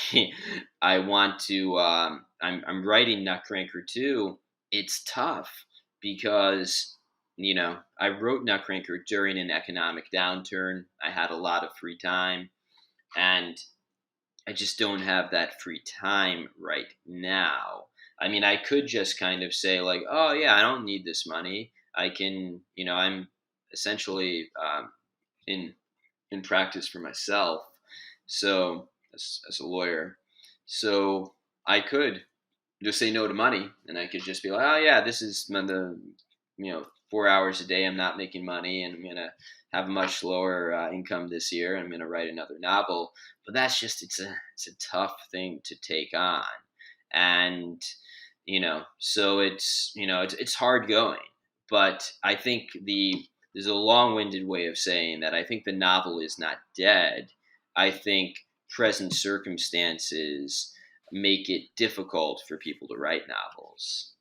I want to. I'm writing Nutcrankr too. It's tough because I wrote Nutcrankr during an economic downturn. I had a lot of free time, and I just don't have that free time right now. I mean, I could just kind of say like, "Oh yeah, I don't need this money. I can, I'm essentially in in practice for myself, so as a lawyer, so I could just say no to money, and I could just be like, oh yeah, this is the 4 hours a day I'm not making money, and I'm gonna have a much lower income this year. I'm gonna write another novel, but that's just it's a tough thing to take on, and so it's hard going. But I think there's a long-winded way of saying that I think the novel is not dead. I think present circumstances make it difficult for people to write novels.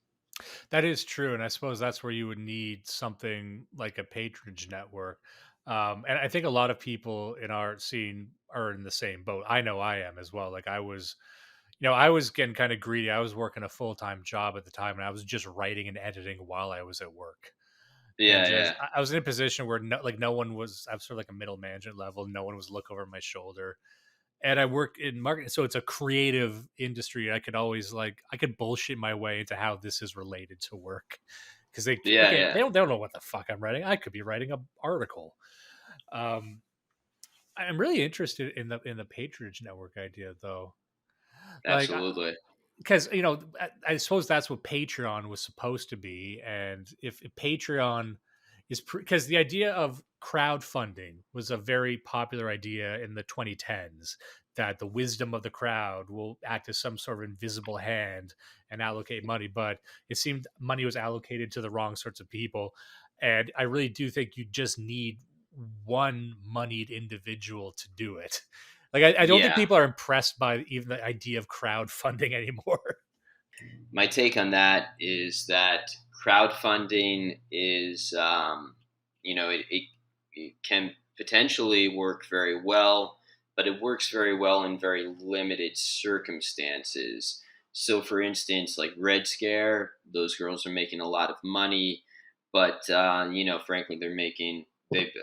That is true, and I suppose that's where you would need something like a patronage network. And I think a lot of people in our scene are in the same boat. I know I am as well. Like I was getting kind of greedy. I was working a full time job at the time, and I was just writing and editing while I was at work. And Yeah, just yeah, I was in a position where no one was. I was sort of like a middle management level. No one was look over my shoulder, and I work in marketing, so it's a creative industry. I could bullshit my way into how this is related to work because yeah, yeah. they don't know what the fuck I'm writing. I could be writing an article. Um, I'm really interested in the patronage network idea though, like Absolutely. because I suppose that's what Patreon was supposed to be, and if Patreon is because the idea of crowdfunding was a very popular idea in the 2010s, that the wisdom of the crowd will act as some sort of invisible hand and allocate money, but it seemed money was allocated to the wrong sorts of people, and I really do think you just need one moneyed individual to do it. Like I don't think Yeah. people are impressed by even the idea of crowdfunding anymore. My take on that is that crowdfunding is, it can potentially work very well, but it works very well in very limited circumstances. So, for instance, like Red Scare, those girls are making a lot of money, but frankly,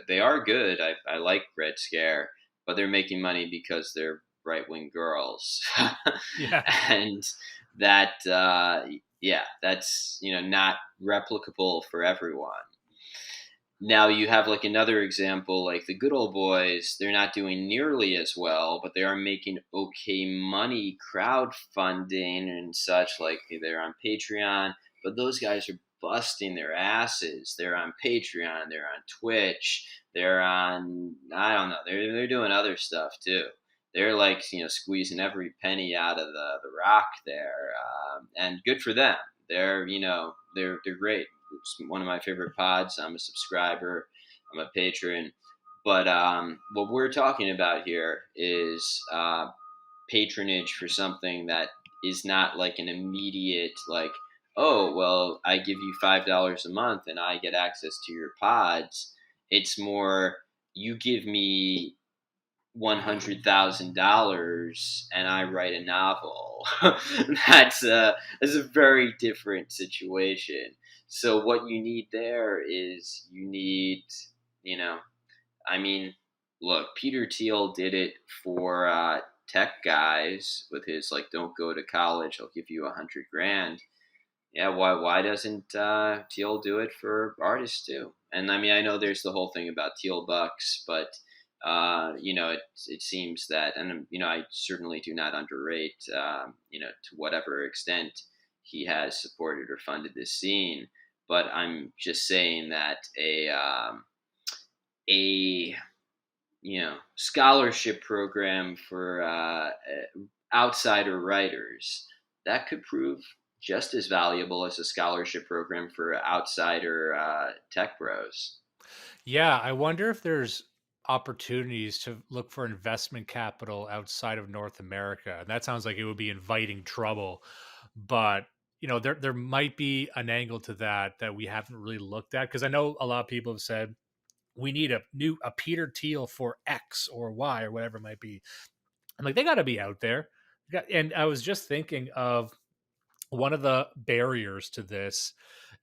they are good. I like Red Scare, but they're making money because they're right wing girls, Yeah. and that yeah, that's not replicable for everyone. Now you have like another example, like the good old boys. They're not doing nearly as well, but they are making okay money crowdfunding and such. Like they're on Patreon, but those guys are busting their asses. They're on Patreon, they're on Twitch, they're on, I don't know, they're doing other stuff too. They're like, squeezing every penny out of the rock there, and good for them. They're, they're great. It's one of my favorite pods. I'm a subscriber. I'm a patron. But what we're talking about here is patronage for something that is not like an immediate, like, oh well, I give you $5 a month and I get access to your pods. It's more, you give me $100,000 and I write a novel. That's a very different situation. So what you need there is, you need, you know, I mean, look, Peter Thiel did it for tech guys with his like, don't go to college, I'll give you 100 grand. Yeah, why doesn't Teal do it for artists too? And I mean, I know there's the whole thing about Teal bucks, but it seems that, and I certainly do not underrate, to whatever extent he has supported or funded this scene. But I'm just saying that a scholarship program for outsider writers, that could prove just as valuable as a scholarship program for outsider tech bros. Yeah, I wonder if there's opportunities to look for investment capital outside of North America. And that sounds like it would be inviting trouble, but there might be an angle to that we haven't really looked at, because I know a lot of people have said we need a Peter Thiel for X or Y or whatever it might be. I'm like, they got to be out there. And I was just thinking of one of the barriers to this,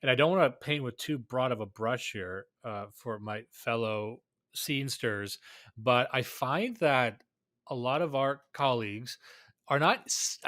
and I don't want to paint with too broad of a brush here for my fellow scenesters, but I find that a lot of our colleagues are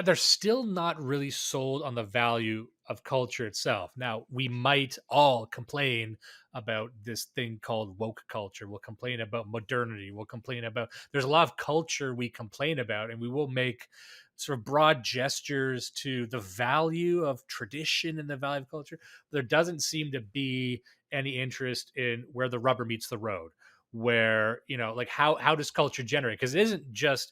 they're still not really sold on the value of culture itself. Now, we might all complain about this thing called woke culture. We'll complain about modernity. We'll complain about, there's a lot of culture we complain about, and we will make sort of broad gestures to the value of tradition and the value of culture. There doesn't seem to be any interest in where the rubber meets the road, where, like how does culture generate? Because it isn't just,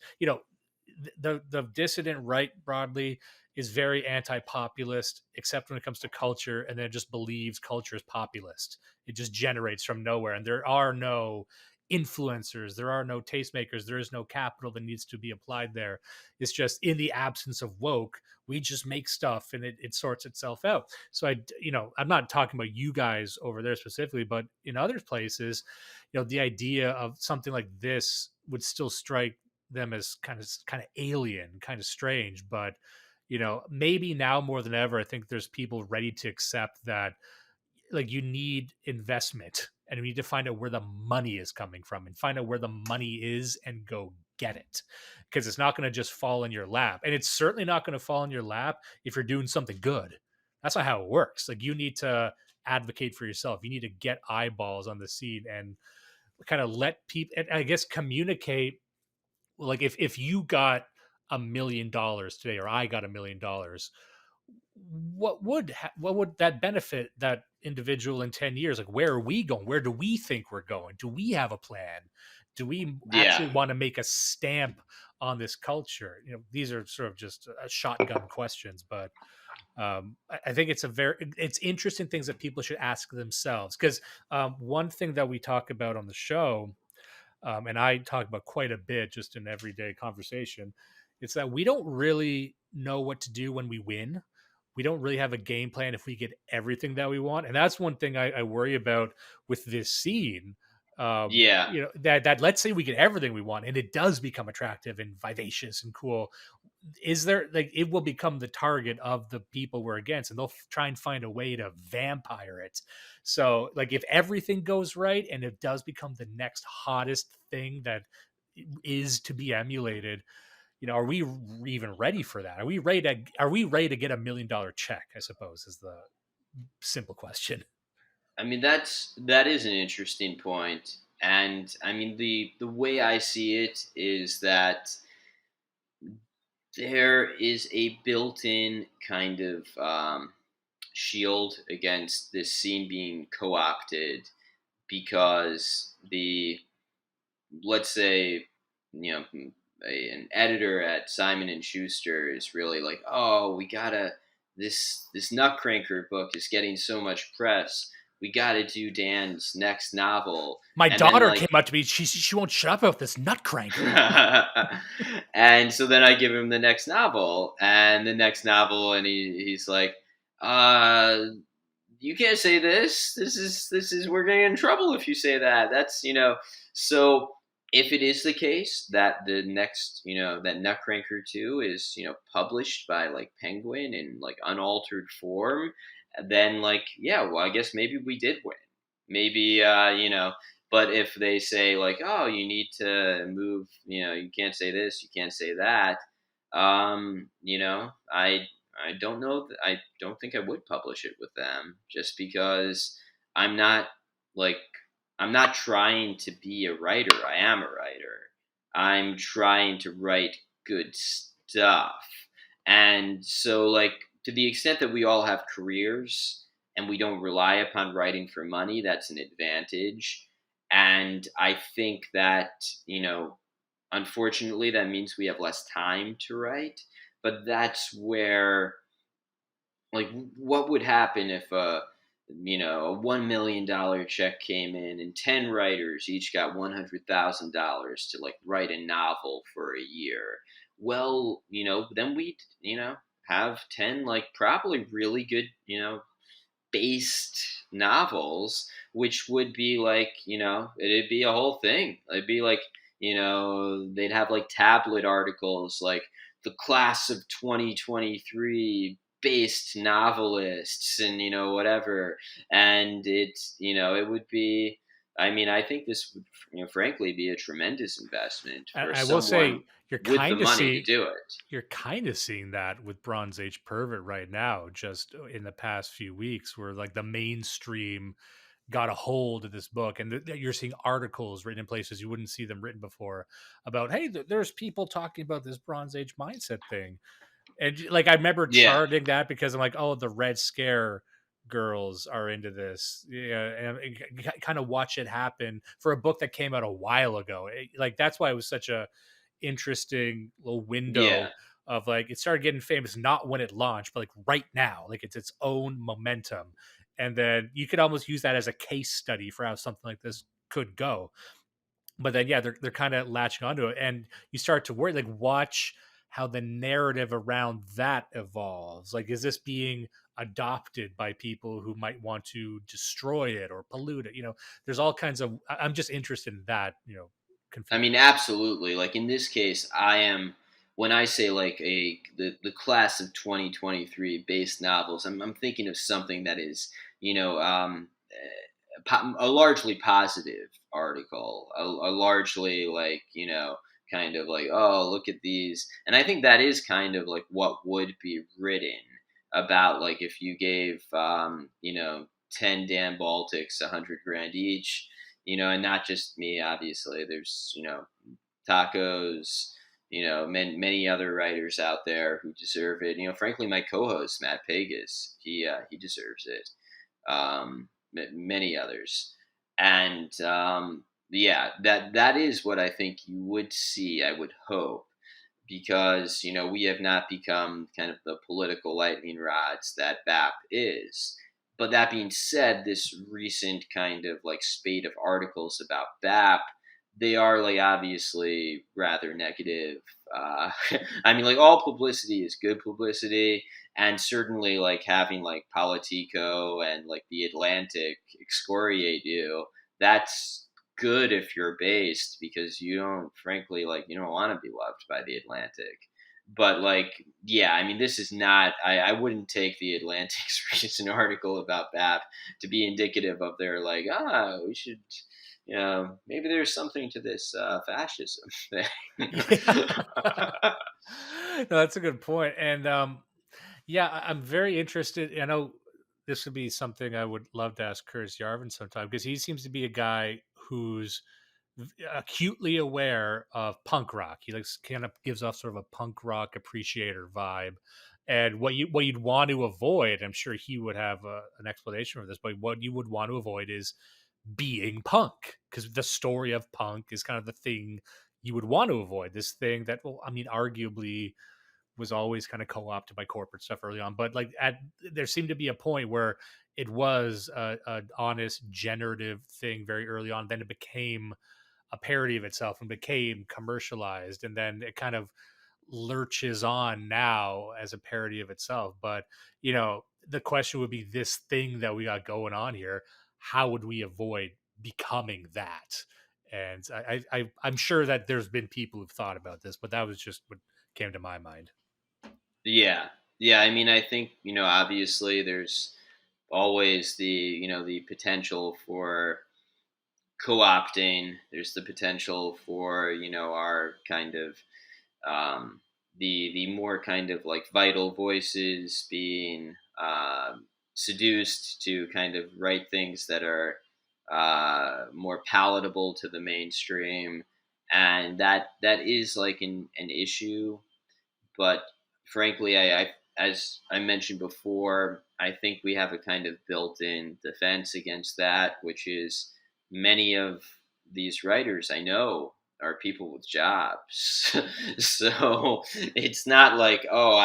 the dissident right broadly is very anti-populist, except when it comes to culture, and then it just believes culture is populist. It just generates from nowhere, and there are no influencers, there are no tastemakers, there is no capital that needs to be applied there. It's just, in the absence of woke, we just make stuff and it sorts itself out. So I'm not talking about you guys over there specifically, but in other places, the idea of something like this would still strike them as kind of alien, kind of strange. But maybe now more than ever, I think there's people ready to accept that, like, you need investment, and we need to find out where the money is coming from, and find out where the money is and go get it, because it's not going to just fall in your lap, and it's certainly not going to fall in your lap if you're doing something good. That's not how it works. Like, you need to advocate for yourself. You need to get eyeballs on the scene and kind of let people, I guess, communicate. Like, if you got $1 million today, or I got $1 million, what would that benefit that individual in 10 years? Like, where are we going? Where do we think we're going? Do we have a plan? Do we actually Yeah, want to make a stamp on this culture? These are sort of just shotgun questions, but I think it's interesting things that people should ask themselves, because one thing that we talk about on the show, and I talk about quite a bit just in everyday conversation, it's that we don't really know what to do when we win. We don't really have a game plan if we get everything that we want, and that's one thing I worry about with this scene. yeah, That let's say we get everything we want, and it does become attractive and vivacious and cool. Is there, like, it will become the target of the people we're against, and they'll try and find a way to vampire it. So, like, if everything goes right and it does become the next hottest thing that is to be emulated, are we even ready for that? Are we ready to get $1 million check, I suppose, is the simple question. I mean, that is an interesting point, and I mean the way I see it is that there is a built-in kind of shield against this scene being co-opted because the let's say an editor at Simon and Schuster is really like, oh, we gotta this Nutcrankr book is getting so much press, we gotta do Dan's next novel, My and then daughter like came up to me. She won't shut up about this Nutcrankr. and so then I give him the next novel, and the next novel, and he's like, uh you can't say this. This is we're getting in trouble if you say that. That's so if it is the case that the next that Nutcracker 2 is published by like Penguin in like unaltered form, then like yeah, well I guess maybe we did win. Maybe but if they say like, oh, you need to move, you can't say this, you can't say that, I don't know. I don't think I would publish it with them just because I'm not like I'm not trying to be a writer. I am a writer. I'm trying to write good stuff. And so like to the extent that we all have careers and we don't rely upon writing for money, that's an advantage. And I think that, unfortunately that means we have less time to write, but that's where like what would happen if a $1 million check came in and 10 writers each got $100,000 to like write a novel for a year. Well, then we'd have 10 like probably really good based novels, which would be like, it'd be a whole thing. It'd be like, they'd have like tablet articles like the class of 2023 based novelists and, whatever. And it would be, I mean, I think this would, frankly be a tremendous investment for I will someone say you're with the kind of money to seeing do it. that with Bronze Age Pervert right now, just in the past few weeks, where like the mainstream got a hold of this book, and you're seeing articles written in places you wouldn't see them written before about, hey, there's people talking about this Bronze Age mindset thing, and like I remember Yeah. charting that because I'm like, oh, the Red Scare girls are into this, yeah, and kind of watch it happen for a book that came out a while ago. Like that's why it was such a interesting little Yeah. window of like it started getting famous not when it launched, but like right now, like it's its own momentum, and then you could almost use that as a case study for how something like this could go. But then yeah, they're kind of latching onto it, and you start to worry, like watch how the narrative around that evolves. Like, is this being adopted by people who might want to destroy it or pollute it? There's all kinds of. I'm just interested in that. I Confusion. mean, absolutely. Like in this case, I am when I say like the class of 2023 based novels, I'm thinking of something that is a largely positive article, a largely like kind of like, oh, look at these, and I think that is kind of like what would be written about, like if you gave 10 Dan Baltics 100 grand each, and not just me. Obviously, there's tacos, many other writers out there who deserve it. Frankly, my co-host Matt Pegas, he deserves it. Many others, and yeah, that is what I think you would see. I would hope, because we have not become kind of the political lightning rods that BAP is. But that being said, this recent kind of like spate of articles about BAP, they are like obviously rather negative. I mean, like all publicity is good publicity, and certainly like having like Politico and like the Atlantic excoriate you, that's good if you're based, because you don't frankly like you don't want to be loved by the Atlantic. But like yeah, I mean this is not, I wouldn't take the Atlantic's recent article about BAP to be indicative of their like, we should maybe there's something to this fascism thing. Yeah. No, that's a good point. And yeah, I'm very interested. I know this would be something I would love to ask Curtis Yarvin sometime, because he seems to be a guy who's acutely aware of punk rock. He like kind of gives off sort of a punk rock appreciator vibe. And what you'd want to avoid, I'm sure he would have an explanation for this, but what you would want to avoid is being punk, because the story of punk is kind of the thing you would want to avoid. This thing that, well, I mean, arguably was always kind of co-opted by corporate stuff early on, but like there seemed to be a point where it was an honest generative thing very early on. Then it became a parody of itself and became commercialized, and then it kind of lurches on now as a parody of itself. But the question would be, this thing that we got going on here, how would we avoid becoming that? And I'm sure that there's been people who've thought about this, but that was just what came to my mind. Yeah. Yeah. I mean, I think, obviously there's always the potential for co-opting. There's the potential for, our kind of, the more kind of like vital voices being seduced to kind of write things that are more palatable to the mainstream, and that is like an issue. But frankly, as I mentioned before, I think we have a kind of built-in defense against that, which is many of these writers I know are people with jobs. So it's not like, oh,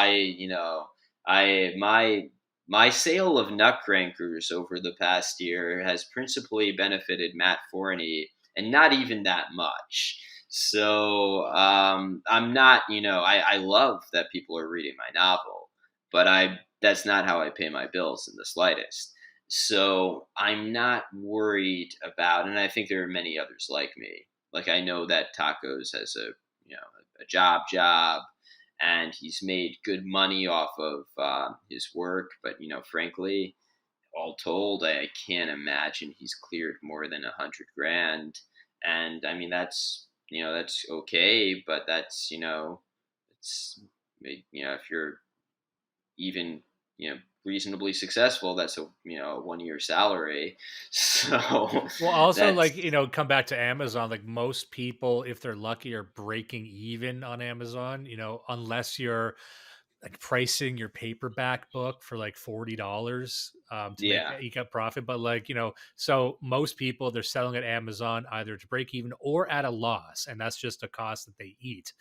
my sale of Nutcrankers over the past year has principally benefited Matt Forney, and not even that much. So I'm not, I love that people are reading my novel, but that's not how I pay my bills in the slightest. So I'm not worried about, and I think there are many others like me. Like I know that Tacos has a job, and he's made good money off of his work. But frankly, all told, I can't imagine he's cleared more than 100 grand. And I mean, that's okay, but it's, if you're even, reasonably successful, that's a, 1 year salary. So Well, also, like, that's, come back to Amazon. Like, most people, if they're lucky, are breaking even on Amazon, unless you're like pricing your paperback book for like $40 to make yeah, eke up profit. But like, so most people, they're selling at Amazon either to break even or at a loss. And that's just a cost that they eat.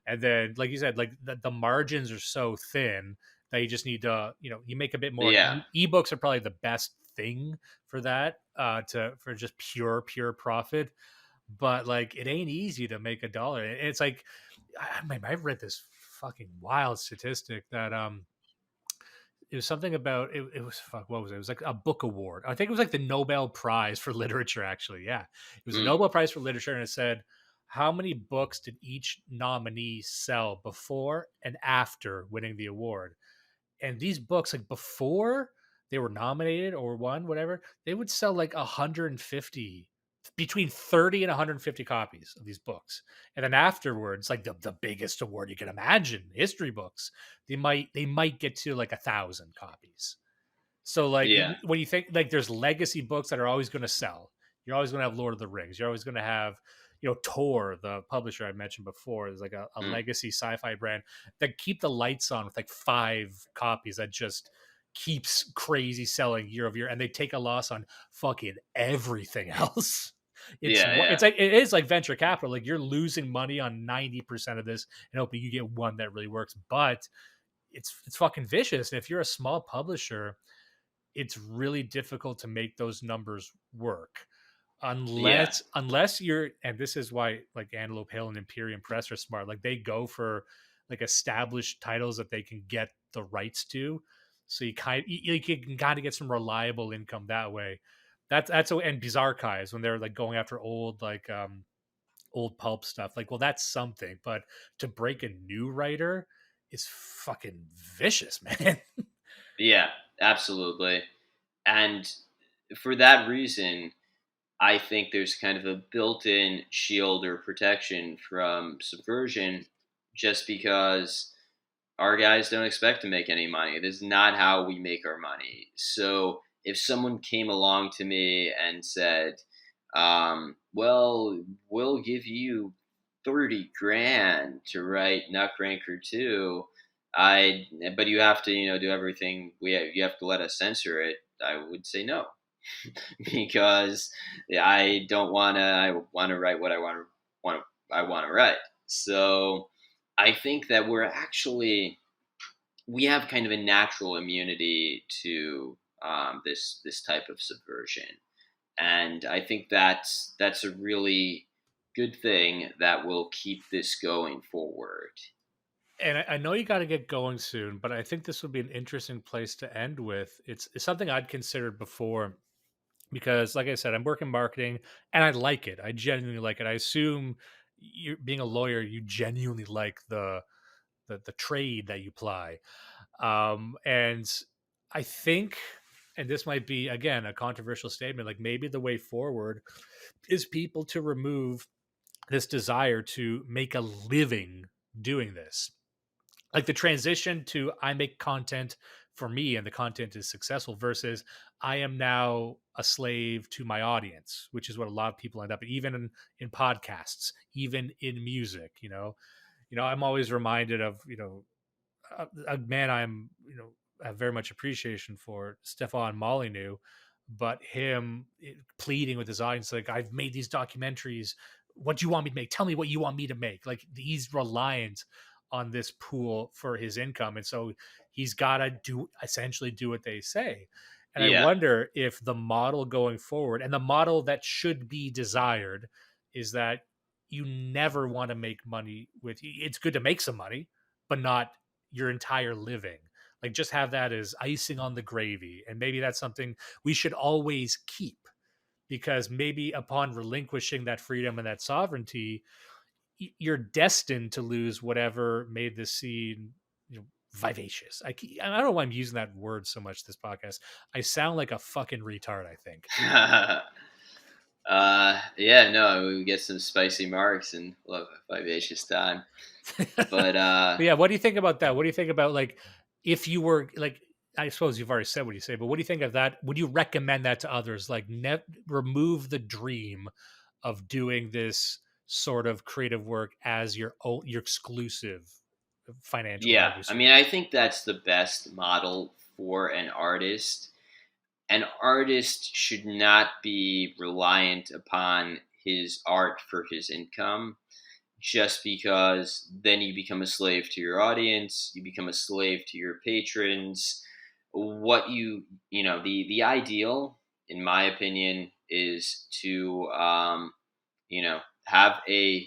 And then, like you said, like the margins are so thin that you just need to, you make a bit more. yeah, Ebooks are probably the best thing for that, for just pure profit. But like, it ain't easy to make a dollar. It's like, I've read this fucking wild statistic that it was something about it was fuck, what was it? It was like a book award. I think it was like the Nobel Prize for literature, actually. Yeah. It was a mm, Nobel Prize for literature, and it said, how many books did each nominee sell before and after winning the award? And these books, like, before they were nominated or won, whatever, they would sell like 150, between 30 and 150 copies of these books. And then afterwards, like the biggest award you can imagine, history books, they might get to like 1,000 copies. So like, yeah, when you think, like, there's legacy books that are always going to sell. You're always going to have Lord of the Rings. You're always going to have, Tor, the publisher I mentioned before, is like a mm, legacy sci-fi brand that keep the lights on with like 5 copies that just keeps crazy selling year over year, and they take a loss on fucking everything else. yeah, yeah, It's like, it is like venture capital. Like, you're losing money on 90% of this and hoping you get one that really works. But it's fucking vicious. And if you're a small publisher, it's really difficult to make those numbers work, yeah, unless you're, and this is why like Antelope Hill and Imperium Press are smart. Like, they go for like established titles that they can get the rights to, so you can kind of get some reliable income that way. And Bizarre Archives, when they're like going after old pulp stuff, like, well, that's something. But to break a new writer is fucking vicious, man. yeah, absolutely. And for that reason, I think there's kind of a built-in shield or protection from subversion, just because our guys don't expect to make any money. This is not how we make our money. So if someone came along to me and said, well, we'll give you 30 grand to write Nutcrankr 2, but you have to, do everything. You have to let us censor it. I would say no, because I don't want to. I want to write what I want to write. So I think that we have kind of a natural immunity to this type of subversion, and I think that's a really good thing that will keep this going forward. And I know you got to get going soon, but I think this would be an interesting place to end with. It's something I'd considered before because, like I said, I'm working marketing and I like it. I genuinely like it. I assume you, being a lawyer, you genuinely like the trade that you ply. And I think, and this might be again a controversial statement, like maybe the way forward is people to remove this desire to make a living doing this, like the transition to I make content for me and the content is successful versus I am now a slave to my audience, which is what a lot of people end up even in podcasts, even in music. I'm always reminded of a man I'm have very much appreciation for, Stefan Molyneux, but him pleading with his audience like, I've made these documentaries. What do you want me to make? Tell me what you want me to make. Like he's reliant on this pool for his income, and so he's got to do what they say. And I Yeah, wonder if the model going forward, and the model that should be desired, is that you never want to make money with. It's good to make some money, but not your entire living. Like just have that as icing on the gravy. And maybe that's something we should always keep, because maybe upon relinquishing that freedom and that sovereignty, you're destined to lose whatever made the scene vivacious. I don't know why I'm using that word so much this podcast. I sound like a fucking retard, I think. yeah, no, we get some spicy marks and love a vivacious time. But But yeah, what do you think about that? What do you think about, like, if you were like, I suppose you've already said what you say, but what do you think of that? Would you recommend that to others? Like, remove the dream of doing this sort of creative work as your exclusive financial yeah, revenue I mean, stream. I think that's the best model for an artist. An artist should not be reliant upon his art for his income, just because then you become a slave to your audience, you become a slave to your patrons. What the ideal, in my opinion, is to have an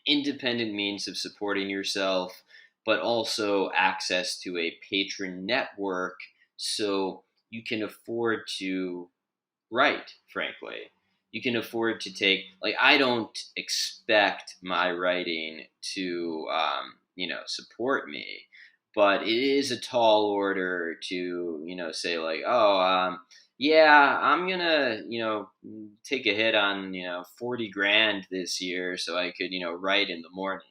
independent means of supporting yourself, but also access to a patron network, so you can afford to write, frankly. You can afford to take, like, I don't expect my writing to, support me, but it is a tall order to, say, like, oh, yeah, I'm gonna, take a hit on, 40 grand this year so I could, write in the mornings.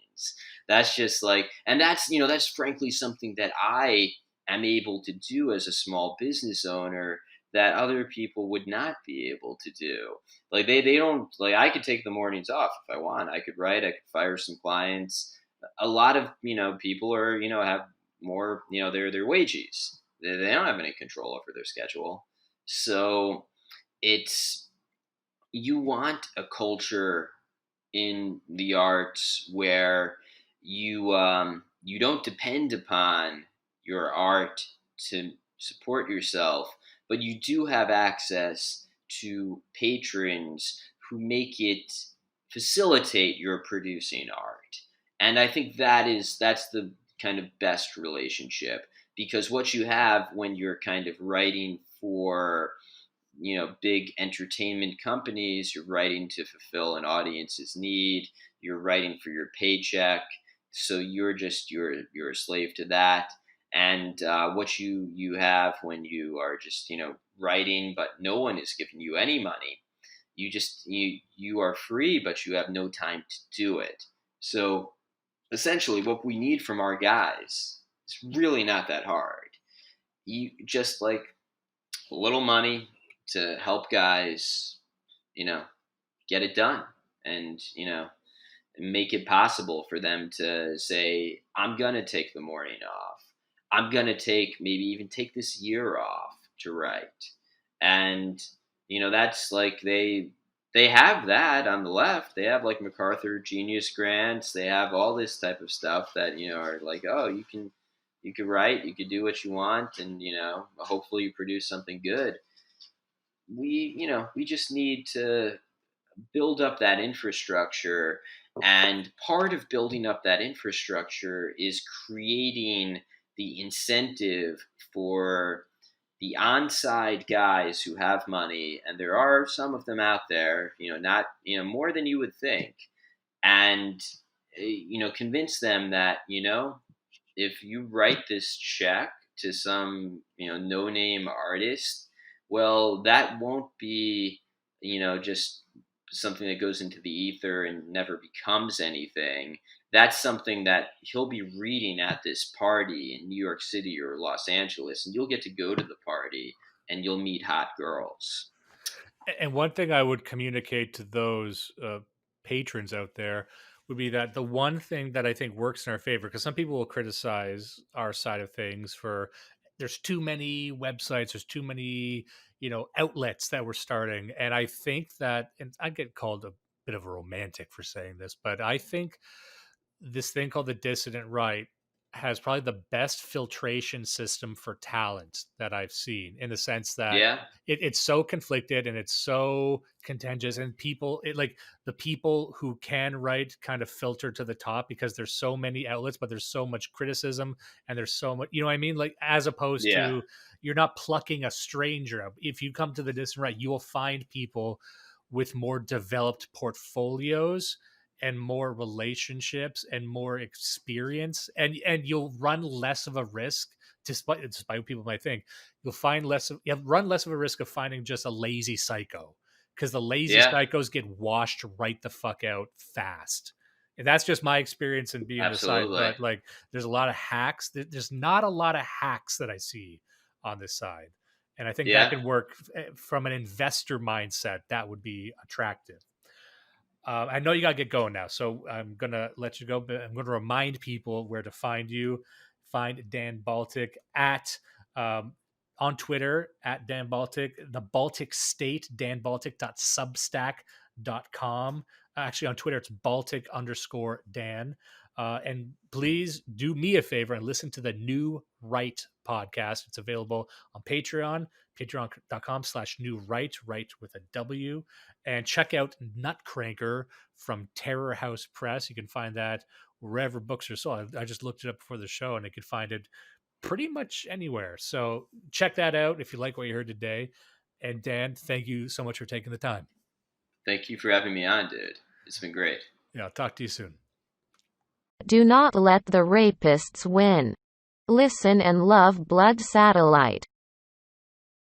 That's just like, and that's frankly something that I am able to do as a small business owner that other people would not be able to do. Like they don't, like, I could take the mornings off if I want. I could write, I could fire some clients. A lot of, people are, have more, their wages. They don't have any control over their schedule. So it's, you want a culture in the arts where you don't depend upon your art to support yourself, but you do have access to patrons who make it facilitate your producing art. And I think that's the kind of best relationship, because what you have when you're kind of writing for, big entertainment companies, you're writing to fulfill an audience's need, you're writing for your paycheck, so you're a slave to that. And what you have when you are just, writing but no one is giving you any money, you are free but you have no time to do it. So essentially what we need from our guys It's really not that hard. You just like a little money to help guys, you know, get it done, and make it possible for them to say, I'm going to take the morning off. I'm going to maybe even take this year off to write. And, that's like they have that on the left. They have like MacArthur Genius Grants. They have all this type of stuff that, are like, oh, you can write, you can do what you want, and, hopefully you produce something good. We just need to build up that infrastructure. And part of building up that infrastructure is creating the incentive for the on-side guys who have money, and there are some of them out there, not, more than you would think, and, convince them that, if you write this check to some, no-name artist, well, that won't be, just something that goes into the ether and never becomes anything. That's something that he'll be reading at this party in New York City or Los Angeles, and you'll get to go to the party and you'll meet hot girls. And one thing I would communicate to those patrons out there would be that the one thing that I think works in our favor, because some people will criticize our side of things for there's too many websites, there's too many, outlets that we're starting. And I think that, and I get called a bit of a romantic for saying this, but I think this thing called the Dissident Right has probably the best filtration system for talent that I've seen, in the sense that Yeah, it's so conflicted and it's so contentious, and like the people who can write kind of filter to the top because there's so many outlets, but there's so much criticism and there's so much, what I mean? Like, as opposed yeah, to, you're not plucking a stranger. If you come to the Dissident Right, you will find people with more developed portfolios and more relationships and more experience, and you'll run less of a risk, despite what people might think. You'll run less of a risk of finding just a lazy psycho, because the lazy yeah, psychos get washed right the fuck out fast. And that's just my experience in being the side. absolutely. But like, there's a lot of hacks. There's not a lot of hacks that I see on this side, and I think that Yeah, can work from an investor mindset. That would be attractive. I know you got to get going now, so I'm going to let you go, but I'm going to remind people where to find you. Find Dan Baltic on Twitter at Dan Baltic, the Baltic State, danbaltic.substack.com. Actually, on Twitter, it's Baltic_Dan. And please do me a favor and listen to the New Right podcast. It's available on Patreon, patreon.com/New Right, right with a W. And check out Nutcrankr from Terror House Press. You can find that wherever books are sold. I just looked it up before the show, and I could find it pretty much anywhere. So check that out if you like what you heard today. And Dan, thank you so much for taking the time. thank you for having me on, dude. It's been great. Yeah, I'll talk to you soon. Do not let the rapists win. Listen and love Blood Satellite.